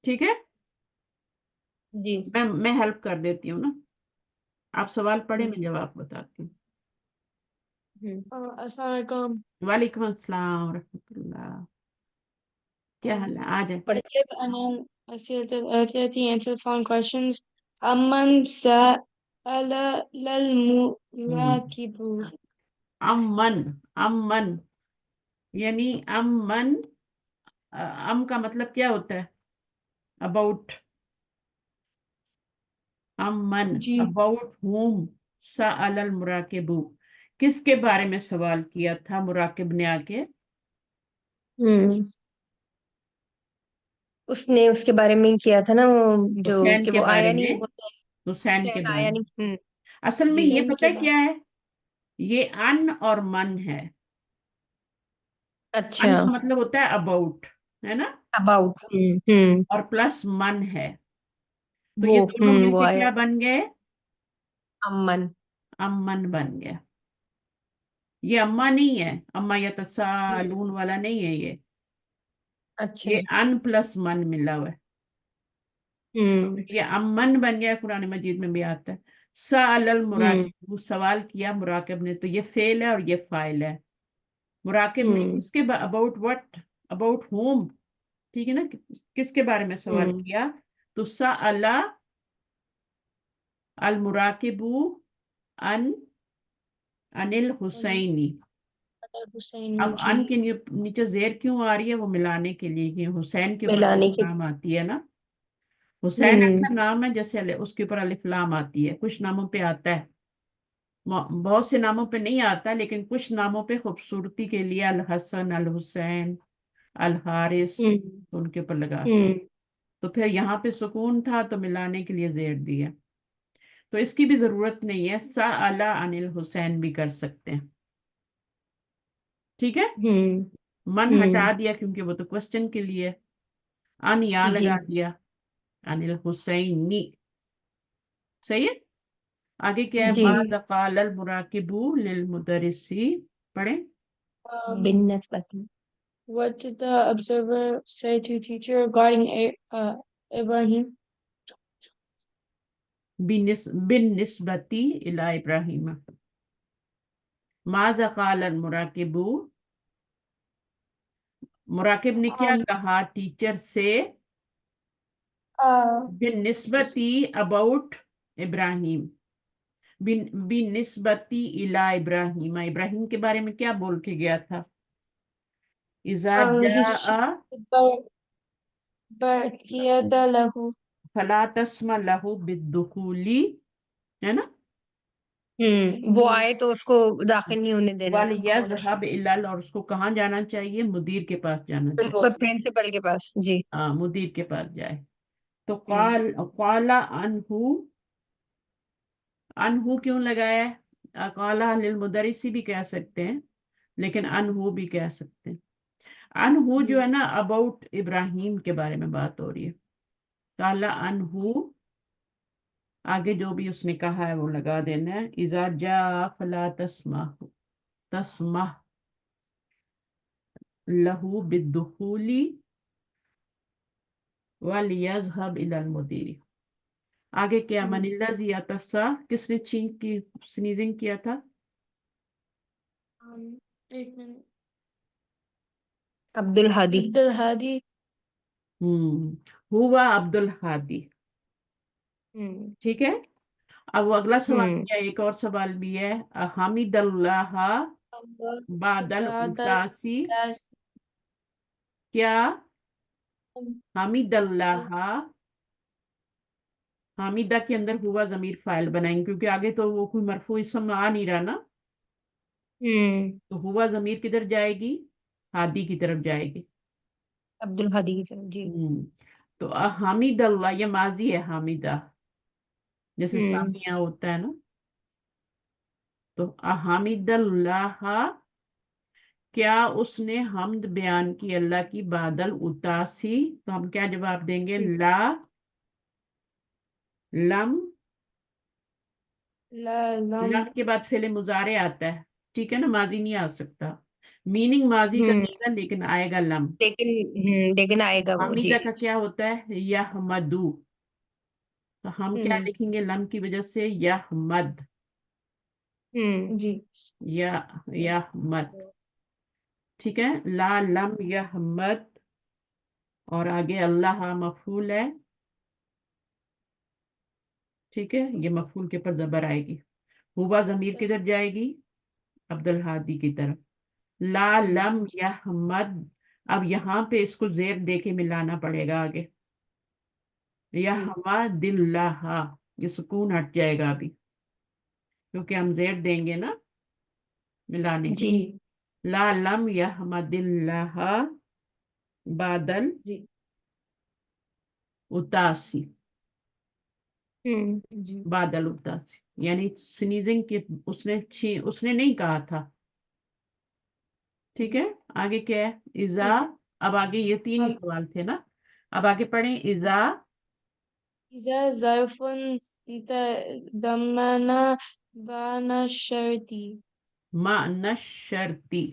ٹھیک ہے. جی میں ہیلپ کر دیتی ہوں نا، آپ سوال پڑھیں ہوں میں جواب بتاتی ہوں. ہوں السلام علیکم. وعلیکم السلام ورحمۃ اللہ. کیا حال ہے، آ جائیں. أجب عن الأسئلة الآتية answer the following questions. أمن سأل للمراكب. امن، امن یعنی امن، ام کا مطلب کیا ہوتا ہے، اباؤٹ. امن جی اباؤٹ ہوم سأل المراکب، کس کے بارے میں سوال کیا تھا مراکب نے آ کے. ہوں اس نے اس کے بارے میں کیا تھا نا، وہ جو حسین کہ کے وہ بارے آیا میں، نہیں ہوتا ہے. حسین کے حسین بارے آیا میں. نہیں. اصل میں جی یہ حسین پتہ کے ہے بعد کیا ہے، یہ ان اور من ہے. اچھا ان کا مطلب ہوتا ہے اباؤٹ، ہے نا، اباؤٹ. اور پلس من ہے. تو یہ دونوں مل وہ کے آیا کیا بن گئے، امن. امن بن گیا. یہ اما نہیں ہے، اما ہوں یتساءلون والا نہیں ہے یہ. اچھا یہ ان پلس من ملا ہوا ہے. ہوں یہ امن بن گیا، قرآن مجید میں بھی آتا ہے. سأل ہوں المراکب، سوال کیا مراکب نے. تو یہ فعل ہے اور یہ فاعل ہے. مراکب نے ہوں کس کے اباؤٹ وٹ، اباؤٹ ہوم، ٹھیک ہے نا، کس کے بارے میں سوال ہوں کیا. تو سأل المراکب ان الحسینی. حسین. اب جی ان کے نیچے زیر کیوں آ رہی ہے، وہ ملانے کے لیے کہ حسین کے اوپر ملانے کے. لام آتی ہے نا. حسین ہوں ایسا نام ہے جیسے اس کے اوپر الف لام آتی ہے. کچھ ناموں پہ آتا ہے، بہت سے ناموں پہ نہیں آتا، لیکن کچھ ناموں پہ خوبصورتی کے لیے الحسن، الحسین، الحارث، ہوں تو ان کے اوپر لگاتے. ہوں تو پھر یہاں پہ سکون تھا تو ملانے کے لیے زیر دیا. تو اس کی بھی ضرورت نہیں ہے، سأل عن الحسین بھی کر سکتے ہیں، ٹھیک ہے. ہوں من ہٹا ہوں دیا کیونکہ وہ تو کوشچن کے لیے. ان یا جی لگا دیا، عن الحسینی. صحیح ہے. آگے کیا ہے، جی ماذا قال المراکب للمدرسی، پڑھیں. بالنسبت. What did the observer say to teacher regarding Ibrahim? بالنسبة إلى إبراهيم. ماذا قال المراکب، مراکب نے کیا کہا ٹیچر سے، بالنسبتی اباؤٹ ابراہیم، بالنسبتی الی ابراہیم، ابراہیم کے بارے میں کیا بول کے گیا تھا. اذا جاء بقيت له. فلا تسمع له بالدخول، ہے نا. وہ آئے تو اس کو داخل نہیں ہونے دینا. وَلْيَذْهَبْ إِلَى، اور اس کو کہاں جانا چاہیے، مدیر کے پاس جانا چاہیے. پرنسپل کے پاس. جی ہاں مدیر کے پاس جائے. تو ہوں قال انہو کیوں لگایا ہے، قال للمدرسی بھی کہہ سکتے ہیں، لیکن انہو بھی کہہ سکتے ہیں. انہو جو ہے نا اباؤٹ ابراہیم کے بارے میں بات ہو رہی ہے. قال انہو آگے جو بھی اس نے کہا ہے وہ لگا دینا ہے. اذا جاء فلا تسمح له بالدخول وليذهب الى المدير. آگے کیا من الذي يتسع، کس نے چینک کی سنیزنگ کیا تھا؟ ایک منٹ. عبد الحادی. عبد الحادی. ہوا عبد الحادی. ٹھیک ہے. اب وہ اگلا سوال کیا، ایک اور سوال بھی ہے. حمید اللہ بادل اتاسی، کیا حمید اللہ، حمیدہ کے اندر ہوا ضمیر فاعل بنائیں گے کیونکہ آگے تو وہ کوئی مرفوع اسم آ نہیں رہا نا. تو ہوا ضمیر کدھر جائے گی؟ ہادی کی طرف جائے گی. عبد الحادی کی طرف. جی. تو حمید اللہ یہ ماضی ہے، حمیدہ جیسے سامیہ ہوتا ہے نا. تو حمید اللہ، کیا اس نے حمد بیان کی اللہ کی، بادل اتاسی. تو ہم کیا جواب دیں گے؟ لا لم. لم کے بعد فعل مضارع آتا ہے، ٹھیک ہے نا، ماضی نہیں آ سکتا. میننگ ماضی کا دے گا لیکن آئے گا لم. لیکن آئے گا وہ. جی. حمیدہ کا کیا ہوتا ہے؟ یحمدو. تو ہم کیا لکھیں گے لم کی وجہ سے؟ یحمد. جی. یحمد. ٹھیک ہے. لا لم یحمد. اور آگے اللہ مفعول ہے. ٹھیک ہے، یہ مفعول کے پر زبر آئے گی. ہوا ضمیر کدھر جائے گی؟ عبد الحادی کی طرف. لا لم یحمد. اب یہاں پہ اس کو زیر دے کے ملانا پڑے گا آگے. یحمد اللہ، یہ سکون ہٹ جائے گا ابھی کیونکہ ہم زیر دیں گے نا ملانے کے. لا لم یحمد اللہ بادل اتاسی. بادل اتاسی یعنی سنیزنگ کی اس نے نہیں کہا تھا. ٹھیک ہے. آگے کیا ہے؟ اذا. اب آگے یہ تین ہی سوال تھے نا. اب آگے پڑھیں. اذا ظرف ضمن معنى الشرط. معنی الشرطی.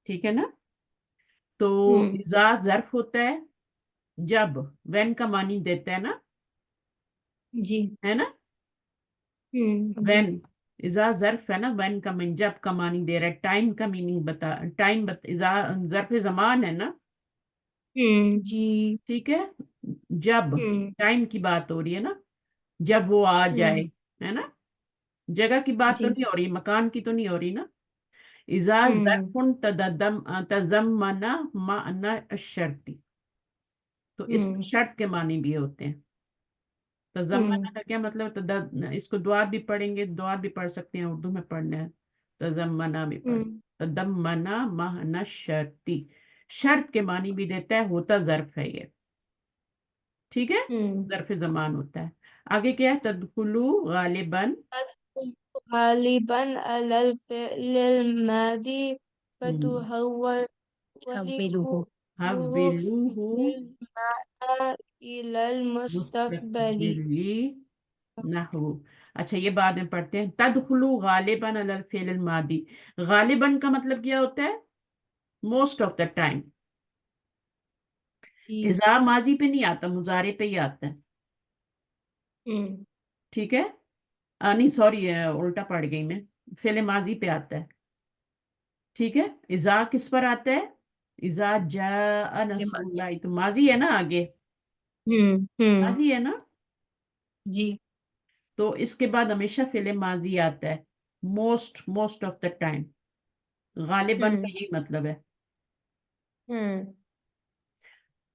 ٹھیک ہے نا. تو اذا ظرف ہوتا ہے جب وین کا معنی دیتا ہے نا. جی. ہے نا. وین اذا ظرف ہے نا، وین کا معنی جب کا معنی دے رہا ہے. ٹائم کا میننگ بتا، اذا ظرف زمان ہے نا. جی. ٹھیک ہے. جب ٹائم کی بات ہو رہی ہے نا، جب وہ آ جائے، ہے نا. جگہ کی بات تو نہیں ہو رہی، مکان کی تو نہیں ہو رہی نا. اذا ظرف تضمن معنی الشرط. تو اس میں شرط کے معنی بھی ہوتے ہیں. تضمن کا کیا مطلب؟ اس کو دعا بھی پڑھیں گے، دعا بھی پڑھ سکتے ہیں، اردو میں پڑھنا ہے. تضمنا بھی پڑھ. تضمنا معنی الشرطی، شرط کے معنی بھی دیتا ہے، ہوتا ظرف ہے یہ. ٹھیک ہے. ظرف زمان ہوتا ہے. آگے کیا ہے؟ تدخلو غالباً. غالبا على الفعل الماضي فتحول حولوه حولوه بالمعنى إلى المستقبل. مستقبلی نحو. اچھا یہ بعد میں پڑھتے ہیں. تدخلو غالباً علی الفعل الماضی. غالباً کا مطلب کیا ہوتا ہے؟ Most of the time. اذا ماضی پہ نہیں آتا، مضارع پہ ہی آتا ہے. ٹھیک ہے. نہیں سوری، الٹا پڑھ گئی میں. فعل ماضی پہ آتا ہے. ٹھیک ہے. اذا کس پر آتا ہے؟ اذا جاء نصر اللہ. تو ماضی ہے نا آگے. ماضی ہے نا. جی. تو اس کے بعد ہمیشہ فعل ماضی آتا ہے. Most of the time. غالباً کا یہی مطلب ہے.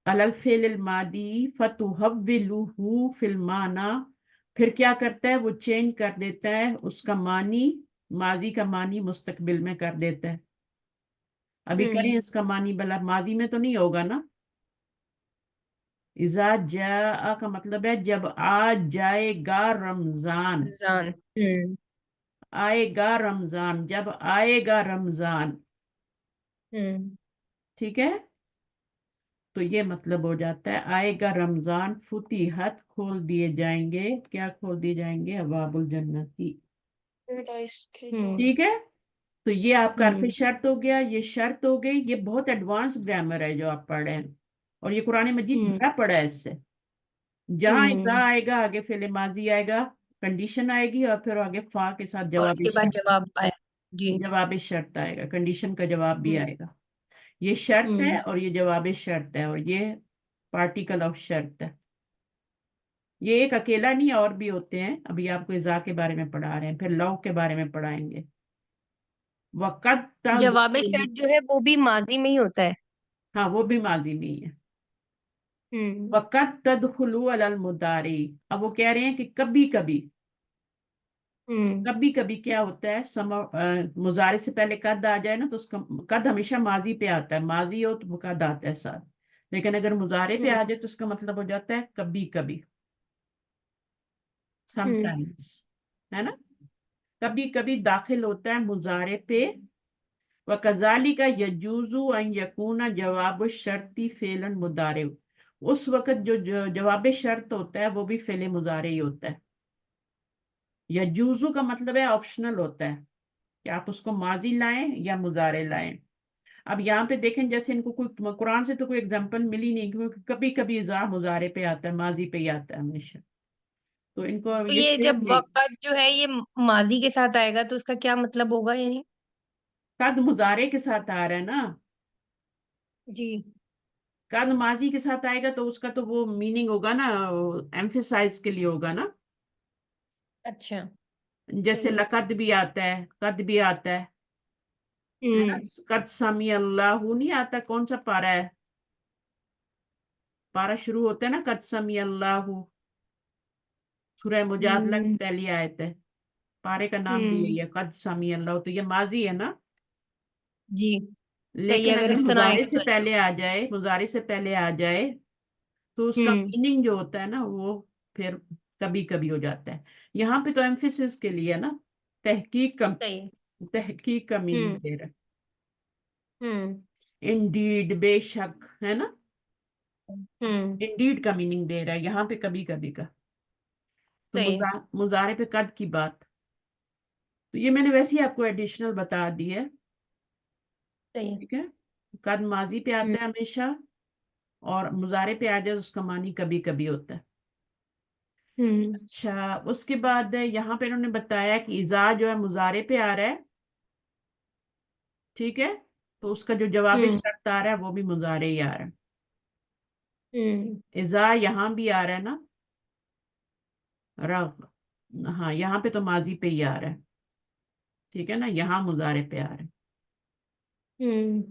علی الفعل الماضی فتحولہ فی المعنی. پھر کیا کرتا ہے؟ وہ چینج کر دیتا ہے اس کا معنی، ماضی کا معنی مستقبل میں کر دیتا ہے. ابھی کریں اس کا معنی، بلا ماضی میں تو نہیں ہوگا نا. اذا جاء کا مطلب ہے جب آ جائے گا رمضان. آئے گا رمضان، جب آئے گا رمضان. ٹھیک ہے. تو یہ مطلب ہو جاتا ہے آئے گا رمضان فتحت کھول دیے جائیں گے، کیا کھول دیے جائیں گے؟ ابواب الجنتی. Paradise کے ٹھیک ہے، تو یہ آپ کا حرف ہوں شرط ہو گیا، یہ شرط ہو گئی. یہ بہت ایڈوانس گرامر ہے جو آپ پڑھ رہے ہیں، اور یہ قرآن مجید ہوں بڑا پڑا ہے اس سے. جہاں اذا ہوں آئے گا آگے فعل ماضی آئے گا، کنڈیشن آئے گی، اور پھر آگے فا کے ساتھ اور اس کے بعد جواب آیا. جی. جواب شرط آئے گا، کنڈیشن کا جواب بھی آئے گا. یہ شرط ہے اور یہ جواب شرط ہے، اور یہ پارٹیکل آف شرط ہے. یہ ایک اکیلا نہیں، اور بھی ہوتے ہیں. ابھی آپ کو اذا کے بارے میں پڑھا رہے ہیں، پھر لو کے بارے میں پڑھائیں گے. وقت جواب شرط جو ہے وہ بھی ماضی میں ہی ہوتا ہے. ہاں وہ بھی ماضی میں ہی ہے. ہوں وقت تدخلوا علی المضارع، اب وہ کہہ رہے ہیں کہ کبھی کبھی. ہوں کبھی کبھی کیا ہوتا ہے، مضارع سے پہلے قد آ جائے نا تو اس کا قد ہمیشہ ماضی پہ آتا ہے، ماضی ہو تو قد آتا ہے ساتھ. لیکن اگر مضارع پہ ہوں آ جائے تو اس کا مطلب ہو جاتا ہے کبھی کبھی، سم ہوں ٹائمز، ہے نا. کبھی کبھی داخل ہوتا ہے مضارع پہ. وَكَذَلِكَ يَجُوزُ أَن يَكُونَ جواب الشرطی فعلا مضارع، اس وقت جو جواب شرط ہوتا ہے وہ بھی فعل مضارع ہی ہوتا ہے. یجوزو کا مطلب ہے آپشنل ہوتا ہے، کہ آپ اس کو ماضی لائیں یا مضارع لائیں. اب یہاں پہ دیکھیں جیسے ان کو کوئی قرآن سے تو کوئی اگزامپل ملی نہیں، کیونکہ کبھی کبھی اذا مضارع پہ آتا ہے، ماضی پہ ہی آتا ہے ہمیشہ. تو ان کو تو یہ یہ جب وقت جو ہے یہ ماضی کے ساتھ آئے گا تو اس کا کیا مطلب ہوگا یعنی؟ قد مضارع کے ساتھ آ رہا ہے نا. جی. قد ماضی کے ساتھ آئے گا تو اس کا تو وہ میننگ ہوگا نا، ایمفیسائز کے لیے ہوگا نا. اچھا. جیسے صحیح. لقد بھی آتا ہے، قد بھی آتا ہے. قد سمی اللہ نہیں آتا، کون سا پارا ہے؟ پارا شروع ہوتا ہے نا قد سمی اللہ، سورہ مجادلہ کی ہوں پہلی آیت ہے. پارے کا نام بھی ہوں یہی ہے، قد سمی اللہ، تو یہ ماضی ہے نا. جی. صحیح ہے لیکن اگر اگر اس طرح آئے مضارع گا سے تو ایسا پہلے آ جائے، مضارع سے پہلے آ جائے تو اس کا ہوں میننگ جو ہوتا ہے نا وہ پھر کبھی کبھی ہو جاتا ہے. یہاں پہ تو ایمفیسس کے لیے نا، تحقیق کا صحیح. تحقیق کا میننگ ہوں دے رہا ہوں ہے. انڈیڈ، بے شک، ہے نا. ہوں انڈیڈ کا میننگ دے رہا ہے یہاں پہ کبھی کبھی کا. تو صحیح. مضارع پہ قد کی بات، تو یہ میں نے ویسے ہی آپ کو ایڈیشنل بتا دی ہے. صحیح. ٹھیک ہے، قد ماضی پہ ہوں آتا ہے ہمیشہ، اور مضارع پہ آ جائے اس کا معنی کبھی کبھی ہوتا ہے. ہوں اچھا، اس کے بعد یہاں پہ انہوں نے بتایا کہ اذا جو ہے مضارع پہ آ رہا ہے. ٹھیک ہے، تو اس کا جو جواب ہوں شرط آ رہا ہے وہ بھی مضارع ہی آ رہا ہے. ہوں اذا یہاں بھی آ رہا ہے نا، رغ، ہاں یہاں پہ تو ماضی پہ ہی آ رہا ہے. ٹھیک ہے نا، یہاں مضارع پہ آ رہا ہے. ہوں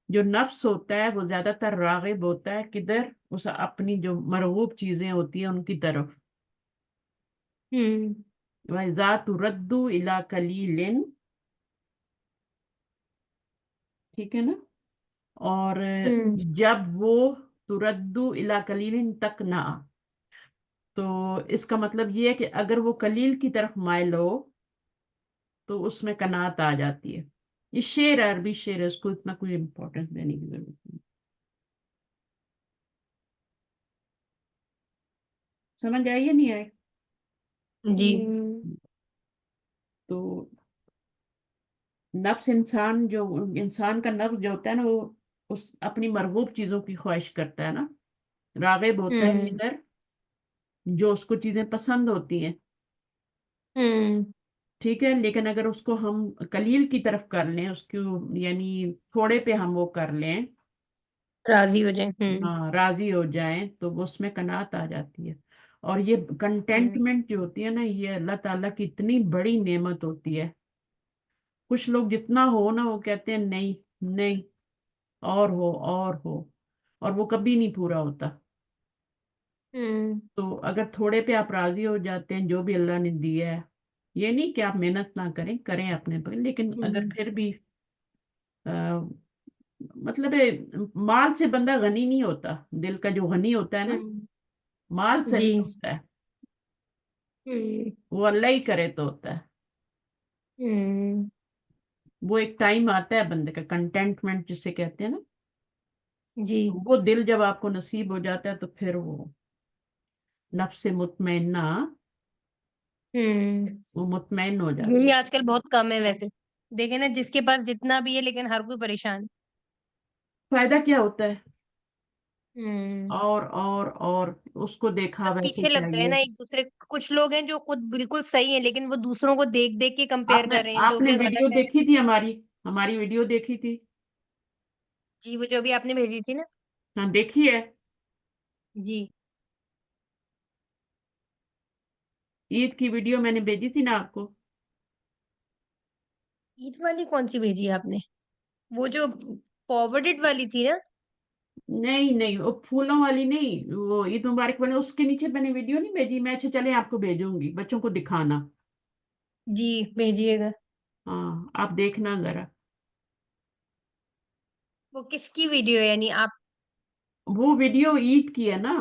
جو نفس ہوتا ہے وہ زیادہ تر راغب ہوتا ہے کدھر؟ اس اپنی جو مرغوب چیزیں ہوتی ہیں ان کی طرف. ہوں وَإِذَا تُرَدُّ إِلَىٰ قَلِيلٍ، ٹھیک ہے نا. اور ہوں جب وہ تردو الی قلیل تک نہ آ، تو اس کا مطلب یہ ہے کہ اگر وہ قلیل کی طرف مائل ہو تو اس میں قناعت آ جاتی ہے. یہ شعر ہے، عربی شعر ہے، اس کو اتنا کوئی امپورٹنس دینے کی ضرورت نہیں. سمجھ آئی یا نہیں آئے؟ جی. تو نفس انسان کا نفس جو ہوتا ہے نا وہ اس اپنی مرغوب چیزوں کی خواہش کرتا ہے نا، راغب ہوتا ہے ہوں ادھر جو اس کو چیزیں پسند ہوتی ہیں. ہوں ٹھیک ہے، لیکن اگر اس کو ہم قلیل کی طرف کر لیں، اس کو یعنی تھوڑے پہ ہم وہ کر لیں، راضی ہو جائیں. ہاں راضی ہو جائیں، تو اس میں قناعت آ جاتی ہے. اور یہ ہوں کنٹینٹمنٹ جو ہوتی ہے نا، یہ اللہ تعالیٰ کی اتنی بڑی نعمت ہوتی ہے. کچھ لوگ جتنا ہو نا وہ کہتے ہیں نہیں نہیں، اور ہو اور ہو، اور وہ کبھی نہیں پورا ہوتا. ہوں تو اگر تھوڑے پہ آپ راضی ہو جاتے ہیں جو بھی اللہ نے دیا ہے، یہ نہیں کہ آپ محنت نہ کریں، کریں اپنے پر، لیکن اگر ہوں پھر بھی مطلب ہے، مال سے بندہ غنی نہیں ہوتا. دل کا جو غنی ہوتا ہے نا، ہوں مال سے جی. نہیں ہوتا ہے، ہوں وہ اللہ ہی کرے تو ہوتا ہے. ہوں وہ ایک ٹائم آتا ہے بندے کا کنٹینٹمنٹ جسے کہتے ہیں نا، جی وہ دل جب آپ کو نصیب ہو جاتا ہے تو پھر وہ نفس مطمئنہ وہ مطمئن ہو جاتا یہی آج کل بہت کم ہے ویسے. دیکھیں نا جس کے پاس جتنا بھی ہے لیکن ہر کوئی پریشان. ہے. فائدہ کیا ہوتا ہے؟ ہوں اور اس کو دیکھا بس ویسے پیچھے لگ گئے چاہیے. نا ایک دوسرے. کچھ لوگ ہیں جو خود بالکل صحیح ہے لیکن وہ دوسروں کو دیکھ دیکھ کے کمپیئر آپ نے کر رہے ہیں جو آپ نے کہ ویڈیو غلط ہے. دیکھی تھی ہماری ویڈیو دیکھی تھی؟ جی وہ جو بھی آپ نے بھیجی تھی نا. ہاں دیکھی ہے. جی عید کی ویڈیو میں نے بھیجی تھی نا آپ کو. عید والی کون سی بھیجی آپ نے؟ وہ جو فارورڈڈ والی تھی نا. نہیں نہیں وہ پھولوں والی نہیں، وہ عید مبارک والی. اس کے نیچے میں نے ویڈیو نہیں بھیجی. میں اچھا چلے آپ کو بھیجوں گی، بچوں کو دکھانا. جی بھیجیے گا. ہاں آپ دیکھنا ذرا. وہ کس کی ویڈیو ہے یعنی آپ؟ وہ ویڈیو عید کی ہے نا.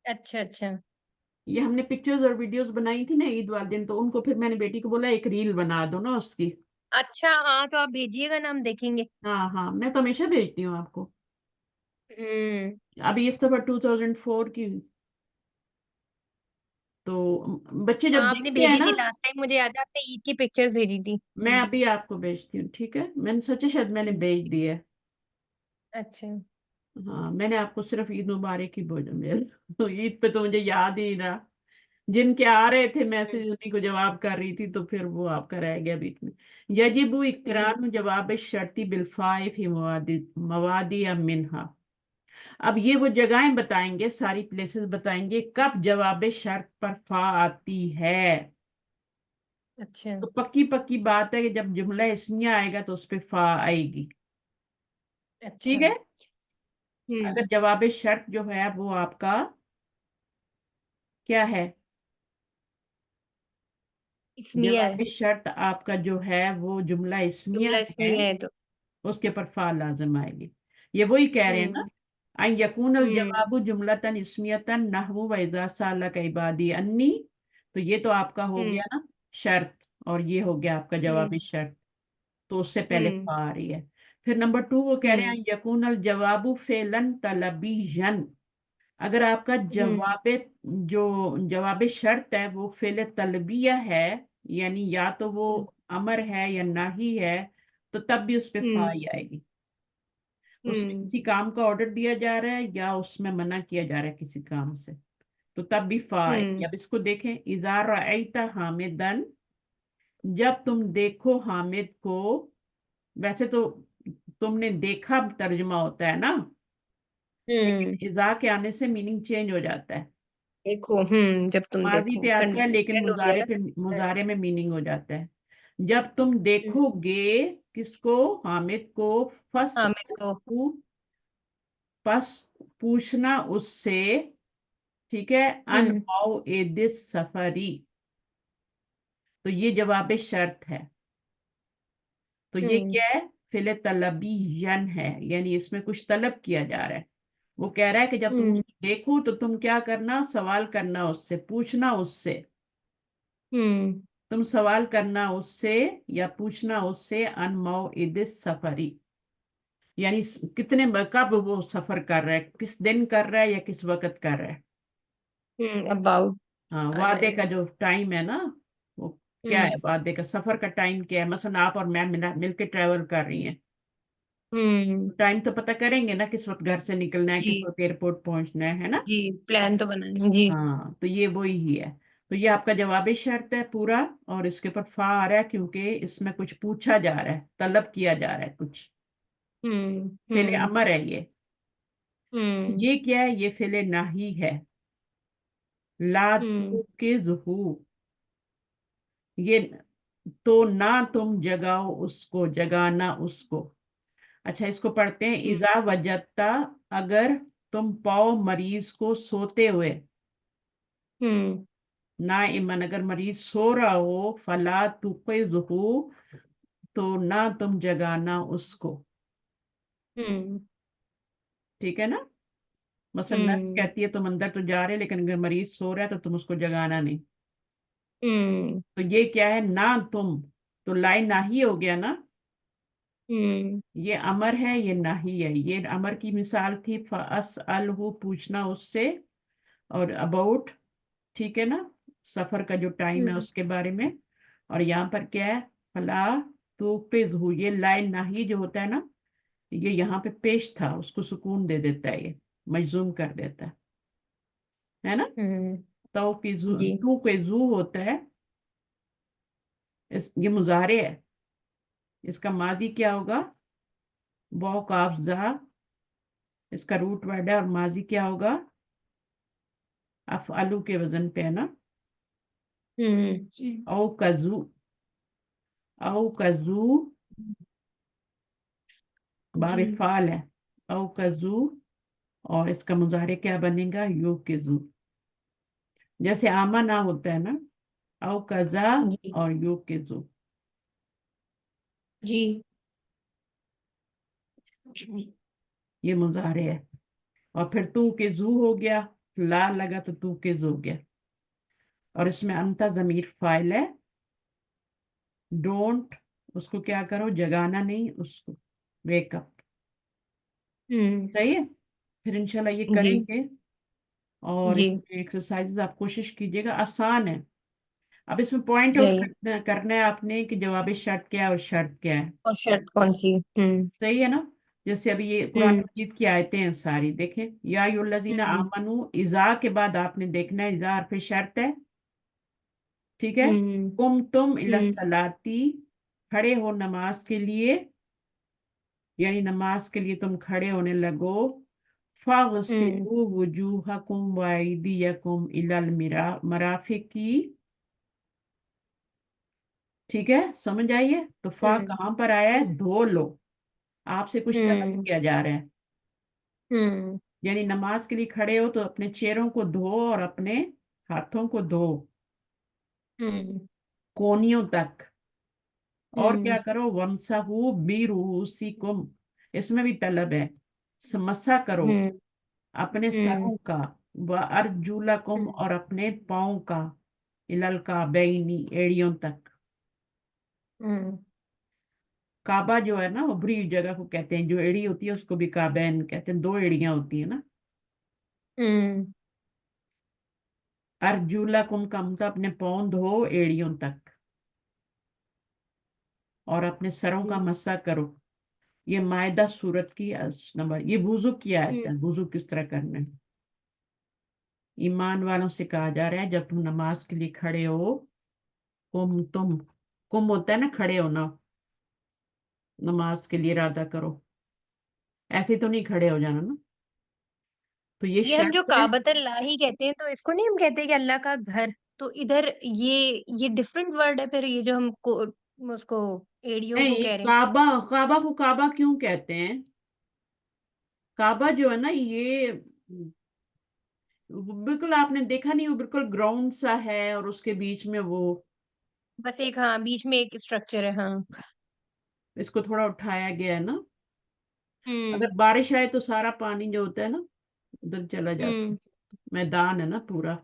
اچھا اچھا. یہ ہم نے پکچرز اور ویڈیوز بنائی تھی نا عید والے دن، تو ان کو پھر میں نے بیٹی کو بولا ایک ریل بنا دو نا اس کی. اچھا ہاں تو آپ بھیجیے گا نا ہم دیکھیں گے. ہاں ہاں میں تو ہمیشہ بھیجتی ہوں آپ کو. ہوں ابھی اس دفعہ 2004 کی. تو بچے جب ہاں آپ نے دیکھتے ہیں بھیجی نا. تھی لاسٹ ٹائم مجھے یاد ہے آپ نے عید کی پکچرز بھیجی تھی. میں ابھی آپ کو بھیجتی ہوں، ٹھیک ہے؟ میں نے سوچا شاید میں نے بھیج دی ہے. اچھا. ہاں میں نے آپ کو صرف عید مبارک ہی بھیجا. تو عید پہ تو مجھے یاد ہی رہا. جن کے آ رہے تھے میسج انہیں کو جواب کر رہی تھی، تو پھر وہ آپ کا رہ گیا بیچ میں. یجب جی اقتران جواب شرطی بالفاء فی موادی منہا. اب یہ وہ جگہیں بتائیں گے، ساری پلیسز بتائیں گے کب جواب شرط پر فا آتی ہے. اچھا. تو پکی پکی بات ہے کہ جب جملہ اسمیہ آئے گا تو اس پہ فا آئے گی. اچھا. ٹھیک ہے. ہوں اگر جواب شرط جو ہے وہ آپ کا کیا ہے، اسمیہ ہے. جواب شرط آپ کا جو ہے وہ جملہ اسمیہ جملہ ہے، اسمیہ ہے تو. اس کے پر فا لازم آئے گی. یہ وہی کہہ رہے ہیں نا. ہوں ان یکون ہوں الجواب جملتن اسمیتن نحو و اذا سالک عبادی انی. تو یہ تو آپ کا ہو ہوں گیا نا شرط، اور یہ ہو گیا آپ کا ہوں جواب شرط. تو اس سے پہلے ہوں فا آ رہی ہے. پھر نمبر 2 وہ کہہ رہے ہوں ہیں یکون الجواب فعلا طلبیا. اگر آپ کا ہوں جو جواب شرط ہے وہ فعل طلبیہ ہے، یعنی یا تو وہ ہوں امر ہے یا نہی ہے، تو تب بھی اس پہ فا ہوں ہی آئے گی. اس میں ہوں کسی کام کا آرڈر دیا جا رہا ہے یا اس میں منع کیا جا رہا ہے کسی کام سے، تو تب بھی فا آئے گی. ہوں اب اس کو دیکھیں. اذا رأیت حامدن، جب تم دیکھو حامد کو. ویسے تو تم نے دیکھا ترجمہ ہوتا ہے نا، ہوں لیکن اذا کے آنے سے میننگ چینج ہو جاتا ہے. دیکھو جب تم ماضی دیکھو پہ آتا ہے لیکن کنٹینٹ ہو گیا نا. مضارع میں میننگ ہو جاتا ہے. جب تم ہوں، دیکھو گے کس کو، حامد کو. فس ہاں میرے کو. پس پوچھنا اس سے. ٹھیک ہے. ان ہوں موعد سفری. تو یہ جواب شرط ہے. تو یہ ہوں کیا ہے، فعل طلبی ہے، یعنی اس میں کچھ طلب کیا جا رہا ہے. وہ کہہ رہا ہے کہ جب تم ہوں دیکھو تو تم کیا کرنا، سوال کرنا اس سے، پوچھنا اس سے. ہوں تم سوال کرنا اس سے یا پوچھنا اس سے ان موعد سفری، یعنی کب وہ سفر کر رہا ہے، کس دن کر رہا ہے یا کس وقت کر رہا ہے. اباؤٹ ہاں آ وعدے جائے کا گا. جو ٹائم ہے نا، وہ کیا ہے، وعدے کا سفر کا ٹائم کیا ہے. مثلا آپ اور میں مل کے ٹریول کر رہی ہیں، ہوں ٹائم تو پتہ کریں گے نا کس وقت گھر سے نکلنا ہے، جی کس وقت ایئرپورٹ پہنچنا ہے نا. جی پلان تو بنانا جی. ہاں تو یہ وہی ہی ہے. تو یہ آپ کا جواب شرط ہے پورا، اور اس کے اوپر فا آ رہا ہے کیونکہ اس میں کچھ پوچھا جا رہا ہے، طلب کیا جا رہا ہے کچھ. ہوں فعل ہوں امر ہے یہ. ہوں یہ کیا ہے، یہ فعل ناہی ہے. لا ہوں کے ظہو، یہ تو نہ تم جگاؤ اس کو، جگانا اس کو. اچھا اس کو پڑھتے ہیں. ہوں اذا وجدتا، اگر تم پاؤ مریض کو سوتے ہوئے. ہوں نائمن، اگر مریض سو رہا ہو. فلا توقظہ، تو نہ تم جگانا اس کو. ہوں ٹھیک ہے نا. مثلا نرس ہوں کہتی ہے تم اندر تو جا رہے لیکن اگر مریض سو رہا ہے تو تم اس کو جگانا نہیں. ہوں تو یہ کیا ہے، نہ تم. تو لائن نہ ہی ہو گیا نا. یہ امر ہے، یہ نہی ہے. یہ امر کی مثال تھی فَأَسْأَلْهُ پوچھنا اس سے، اور اباؤٹ، ٹھیک ہے نا، سفر کا جو ٹائم ہے اس کے بارے میں. اور یہاں پر کیا ہے، فلا توقظہ، یہ لائن نہی جو ہوتا ہے نا، یہ یہاں پہ پیش تھا، اس کو سکون دے دیتا ہے، یہ مجزوم کر دیتا ہے نا. توقظہ، جی توقظہ ہوتا ہے، یہ مضارع ہے، اس کا ماضی کیا ہوگا، واو کاف زا، اس کا روٹ ورڈ ہے، اور ماضی کیا ہوگا، افعلو کے وزن پہ ہے نا. او کزو، او کزو باب جی فعال ہے، او کزو، اور اس کا مضارع کیا بنے گا، یو کزو. جیسے آمنا ہوتا ہے نا، او کزا جی اور یو کزو. جی یہ مضارع ہے. اور پھر تو کے زو ہو گیا، لا لگا تو کے زو ہو گیا. اور اس میں انتا ضمیر فاعل ہے. ڈونٹ، اس کو کیا کرو، جگانا نہیں اس کو، ویک اپ. صحیح ہے. پھر انشاءاللہ یہ کریں جی گے، اور جی ایکسرسائز آپ کوشش کیجیے گا، آسان ہے. اب اس میں پوائنٹ جی آؤٹ کرنا ہے آپ نے کہ جواب شرط کیا ہے اور شرط کیا ہے. اور شرط کون سی؟ صحیح ہے نا. جیسے ابھی یہ قرآن مجید کی آیتیں ہیں ساری، دیکھیں، یا الذین آمنو، اذا کے بعد آپ نے دیکھنا ہے، اذا حرف شرط ہے، ٹھیک ہے. قم تم الی الصلاۃ، کھڑے ہو نماز کے لیے، یعنی نماز کے لیے تم کھڑے ہونے لگو. فاغسلوا وجوہکم وایدیکم الی المرافق، ٹھیک ہے، سمجھ آئیے. تو فا کہاں پر آیا ہے، دھو لو، آپ سے کچھ طلب کیا جا رہا ہے. یعنی نماز کے لیے کھڑے ہو تو اپنے چہروں کو دھو اور اپنے ہاتھوں کو دھو کونیوں تک. اور کیا کرو، وَامْسَحُوا بِرُؤُوسِکُمْ، اس میں بھی طلب ہے، مسح کرو اپنے سروں کا، وَأَرْجُلَکُمْ، اور اپنے پاؤں کا، إِلَى الْكَعْبَيْنِ، ایڑیوں تک. کعبہ جو ہے نا، ابری جگہ کو کہتے ہیں، جو ایڑی ہوتی ہے اس کو بھی کعبین کہتے ہیں، 2 ایڑیاں ہوتی ہیں نا. ارجلکم کا مطلب اپنے پاؤں دھو ایڑیوں تک، اور اپنے سروں کا مسح کرو. یہ مائدہ سورت کی نمبر، یہ وضو کی آیت ہے، وضو کس طرح کرنا ہے. ایمان والوں سے کہا جا رہا ہے جب تم نماز کے لیے کھڑے ہو، کم ہوتا ہے نا کھڑے ہونا، نماز کے لیے ارادہ کرو، ایسے تو نہیں کھڑے ہو جانا نا. تو یہ یہ ہم جو شرط ہے. کعبۃ اللہ ہی کہتے ہیں، تو اس کو نہیں ہم کہتے کہ اللہ کا گھر؟ تو ادھر یہ ڈفرنٹ ورڈ ہے پھر، یہ جو ہم کو اس کو ایڑیوں کو نہیں، کہہ رہے ہیں. کعبہ کو کعبہ کیوں کہتے ہیں؟ کعبہ جو ہے نا، یہ بالکل آپ نے دیکھا نہیں، وہ بالکل گراؤنڈ سا ہے، اور اس کے بیچ میں وہ، بس ایک، ہاں، بیچ میں ایک اسٹرکچر ہے. ہاں. اس کو تھوڑا اٹھایا گیا ہے نا. ہوں اگر بارش آئے تو سارا پانی جو ہوتا ہے نا ادھر چلا جاتا ہے. ہوں میدان ہے نا پورا،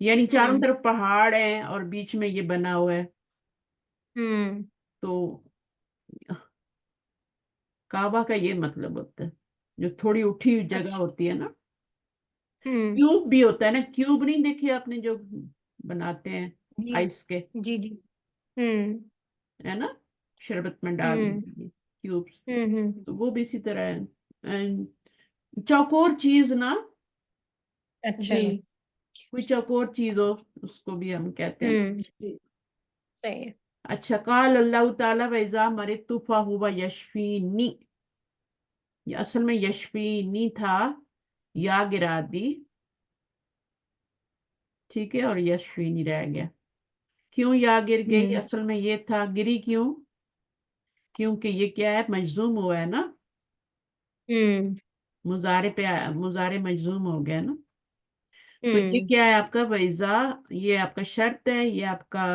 یعنی چاروں ہوں طرف پہاڑ ہیں اور بیچ میں یہ بنا ہوا ہے. ہوں تو کعبہ کا یہ مطلب ہوتا ہے، جو تھوڑی اٹھی ہوئی جگہ اچھا. ہوتی ہے نا. ہوں کیوب بھی ہوتا ہے نا، کیوب نہیں دیکھے آپ نے جو بناتے ہیں جی آئس کے، جی جی. ہوں ہے نا، شربت میں ڈال ہوں کیوب، ہوں تو وہ بھی اسی طرح ہے. چوکور چیز نا، اچھا. جی کوئی چوکور چیز ہو، اس کو بھی ہم کہتے ہیں. صحیح ہے. اچھا، قال اللہ تعالیٰ وَإِذَا مَرِضْتُ فَهُوَ يَشْفِينِ، یہ اصل میں یشفینی تھا، یا گرا دی، ٹھیک ہے، اور یشفینی رہ گیا. کیوں یا گر گئی؟ اصل میں یہ تھا، گری کیوں؟ کیونکہ یہ کیا ہے، مجزوم ہوا ہے نا، مضارع پہ مضارع مجزوم ہو گیا نا. تو یہ کیا ہے آپ کا وَإِذَا، یہ آپ کا شرط ہے، یہ آپ کا،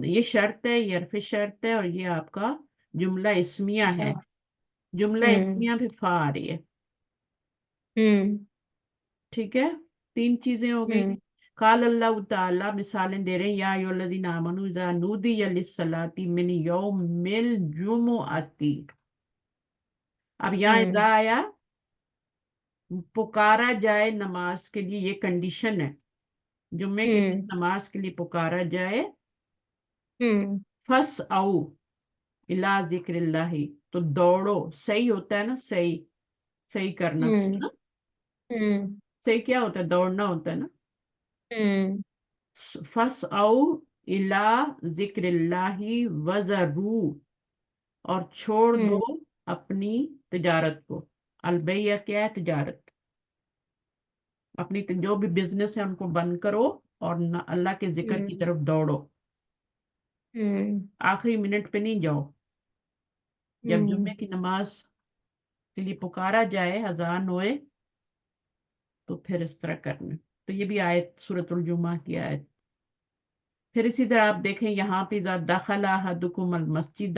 یہ شرط ہے، یہ حرف شرط ہے، اور یہ آپ کا جملہ اسمیہ ہے. جملہ اسمیہ پہ فا آ رہی ہے، ٹھیک ہے. 3 چیزیں ہو گئی. قال اللہ تعالیٰ مثالیں دے رہے ہیں، یا ایھا الذین آمنوا اذا نودی للصلاۃ من یوم الجمعۃ، اب یہاں اذا آیا پکارا جائے نماز کے لیے، یہ کنڈیشن ہے، جمعے کے دن نماز کے لیے پکارا جائے، فس او الا ذکر اللہ، تو دوڑو، صحیح ہوتا ہے نا، صحیح کرنا نا، صحیح کیا ہوتا ہے؟ دوڑنا ہوتا ہے نا. فس او الا ذکر اللہ وزرو، اور چھوڑ دو اپنی تجارت کو. البیہ کیا ہے؟ تجارت. اپنی جو بھی بزنس ہے ان کو بند کرو اور اللہ کے ذکر کی طرف دوڑو. آخری منٹ پہ نہیں جاؤ. جب جمعے کی نماز کے لیے پکارا جائے، اذان ہوئے، تو پھر اس طرح کرنا. تو یہ بھی آیت سورۃ الجمعہ کی آیت. پھر اسی طرح آپ دیکھیں یہاں پہ اذا دخل احدکم المسجد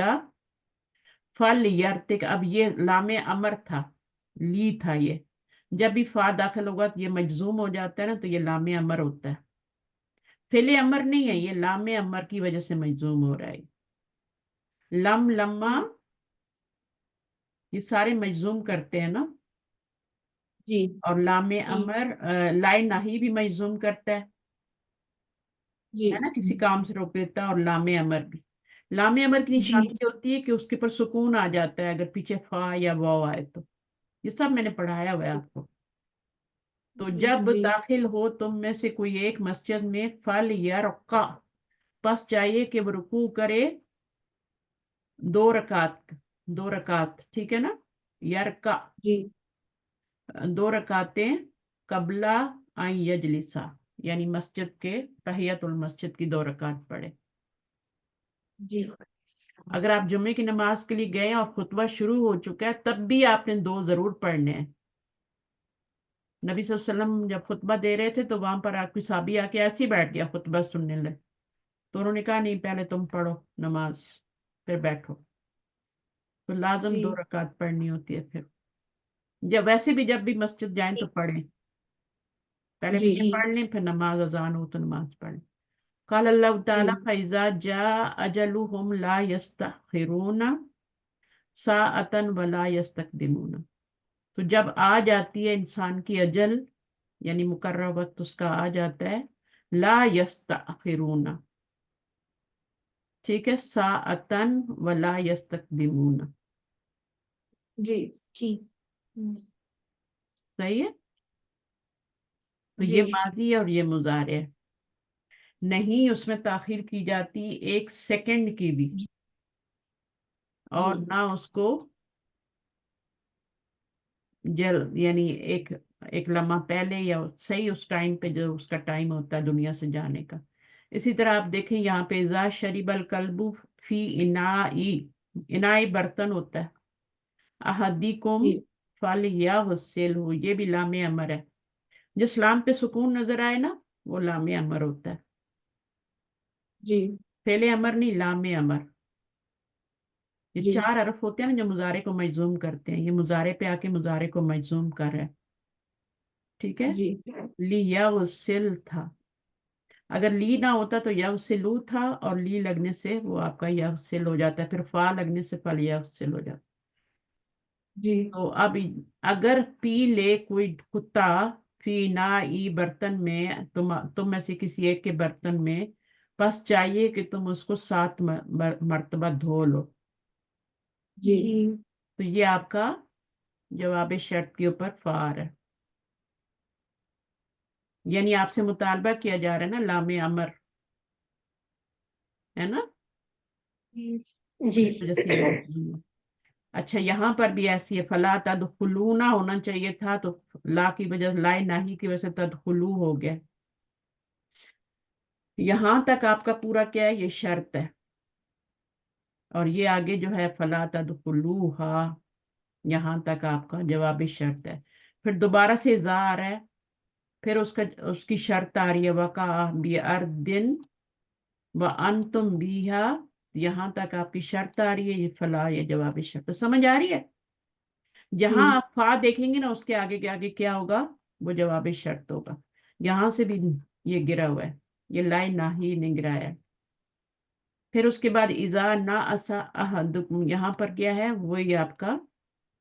فلیرتق، اب یہ لام امر تھا، لی تھا، یہ جب بھی فا داخل ہوگا تو یہ مجزوم ہو جاتا ہے نا، تو یہ لام امر ہوتا ہے. فعل امر نہیں ہے، یہ لام امر کی وجہ سے مجزوم ہو رہا ہے. لم، لما، یہ سارے مجزوم کرتے ہیں نا. جی اور لام جی امر لائے نہی بھی مجزوم کرتا ہے جی نا، کسی کام سے روک دیتا ہے. اور لام امر بھی. لام امر کی جی نشانی یہ ہوتی ہے کہ اس کے اوپر سکون آ جاتا ہے اگر پیچھے فا یا واو آئے تو. یہ سب میں نے پڑھایا ہوا ہے آپ کو. تو جب جی داخل ہو تم میں سے کوئی ایک مسجد میں، فل یرقع، پس چاہیے کہ وہ رکوع کرے 2 رکعت، ٹھیک ہے نا. یرقع، جی 2 رکعتیں، قبلہ ان یجلسا، یعنی مسجد کے تحیت المسجد کی 2 رکعت پڑھے. جی اگر آپ جمعے کی نماز کے لیے گئے اور خطبہ شروع ہو چکا ہے تب بھی آپ نے 2 ضرور پڑھنے ہیں. نبی صلی اللہ علیہ وسلم جب خطبہ دے رہے تھے تو وہاں پر آپ کی صحابی آ کے ایسے ہی بیٹھ گیا خطبہ سننے لگے، تو انہوں نے کہا نہیں، پہلے تم پڑھو نماز پھر بیٹھو. تو لازم جی 2 رکعت پڑھنی ہوتی ہے. پھر جب ویسے بھی جب بھی مسجد جائیں تو پڑھیں، پہلے جی یہ پڑھ لیں، پھر نماز اذان ہو تو نماز پڑھیں. قال اللہ تعالیٰ فَإِذَا جَاءَ أَجَلُهُمْ لَا يَسْتَأْخِرُونَ سَاعَةً وَلَا يَسْتَقْدِمُونَ. تو جب آ جاتی ہے انسان کی اجل، یعنی مقررہ وقت اس کا آ جاتا ہے، لا یستأخرون، ٹھیک ہے، ساعتن ولا یستقدمون. جی جی صحیح ہے. تو جی یہ ماضی ہے اور یہ مضارع ہے. نہیں اس میں تاخیر کی جاتی 1 سیکنڈ کی بھی، اور جی نہ اس کو یعنی ایک لمحہ پہلے یا صحیح اس ٹائم پہ جو اس کا ٹائم ہوتا ہے دنیا سے جانے کا. اسی طرح آپ دیکھیں یہاں پہ اذا شرب الکلب فی انائی برتن ہوتا ہے. احدکم جی فلیغسلہ، یہ بھی لام امر ہے. جس لام پہ سکون نظر آئے نا وہ لام امر ہوتا ہے، جی فعل امر نہیں، لام امر. یہ جی 4 حرف ہوتے ہیں نا جو مضارع کو مجزوم کرتے ہیں. یہ مضارع پہ آ کے مضارع کو مجزوم کر رہا ہے، ٹھیک ہے. جی لیغسل تھا، اگر لی نہ ہوتا تو یغسلو تھا، اور لی لگنے سے وہ آپ کا یغسل ہو جاتا ہے، پھر فا لگنے سے فلیغسل ہو جاتا ہے. جی تو اب اگر پی لے کوئی کتا فی نائی برتن میں، تم میں سے کسی ایک کے برتن میں، بس چاہیے کہ تم اس کو 7 مرتبہ دھو لو. جی تو یہ آپ کا جواب شرط کے اوپر فار ہے، یعنی آپ سے مطالبہ کیا جا رہا ہے نا، لام امر ہے نا، جی اس وجہ سے یہ مجزوم ہے. اچھا یہاں پر بھی ایسی ہے، فلا تدخلون ہونا چاہیے تھا، تو لا کی وجہ لائے ناہی کی وجہ سے تدخلو ہو گیا. یہاں تک آپ کا پورا کیا ہے؟ یہ شرط ہے. اور یہ آگے جو ہے فلا تدخلوہا، یہاں تک آپ کا جواب شرط ہے. پھر دوبارہ سے اذا آ رہا ہے، پھر اس کی شرط آ رہی ہے وقع بِأَرْضٍ وَأَنْتُمْ بِهَا، یہاں تک آپ کی شرط آ رہی ہے. یہ فلا یہ جواب شرط سمجھ آ رہی ہے. جہاں آپ فا دیکھیں گے نا اس کے آگے کیا ہوگا؟ وہ جواب شرط ہوگا. یہاں سے بھی یہ گرا ہوا ہے، یہ لائن نہ ہی نہیں گرایا. پھر اس کے بعد اذا نہ اسا احدکم، یہاں پر کیا ہے؟ وہی آپ کا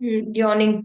yawning.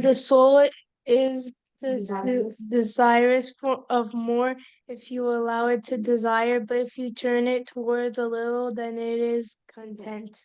The soul is desirous of more if you allow it to desire, but if you turn it towards a little, then it is content.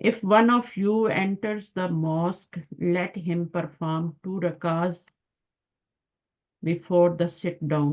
If one of you enters the mosque, let him perform 2 rakas before the sit down.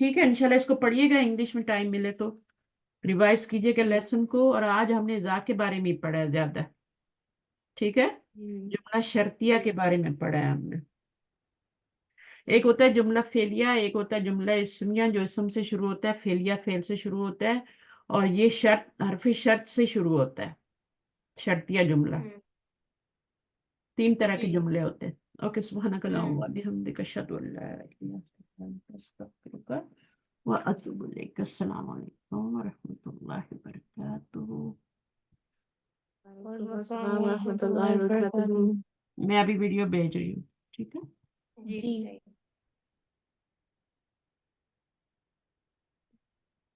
ٹھیک ہے انشاءاللہ اس کو پڑھیے گا English میں time ملے تو revise کیجیے گا lesson کو. اور آج ہم نے ذا کے بارے میں ہی پڑھا ہے زیادہ. ٹھیک ہے جملہ شرطیہ کے بارے میں پڑھا ہے ہم نے. ایک ہوتا ہے جملہ فعلیہ, ایک ہوتا ہے جملہ اسمیہ جو اسم سے شروع ہوتا ہے, فعلیہ فعل سے شروع ہوتا ہے, اور یہ شرط حرف شرط سے شروع ہوتا ہے, شرطیہ جملہ. تین طرح کے جملے ہوتے ہیں. اوکے سبحانک اللہم و بحمدک اشہد ان لا الہ الا انت استغفرک و اتوب الیک. السلام علیکم ورحمۃ اللہ وبرکاتہ. السلام ورحمۃ اللہ وبرکاتہ. میں ابھی ویڈیو بھیج رہی ہوں. ٹھیک ہے جی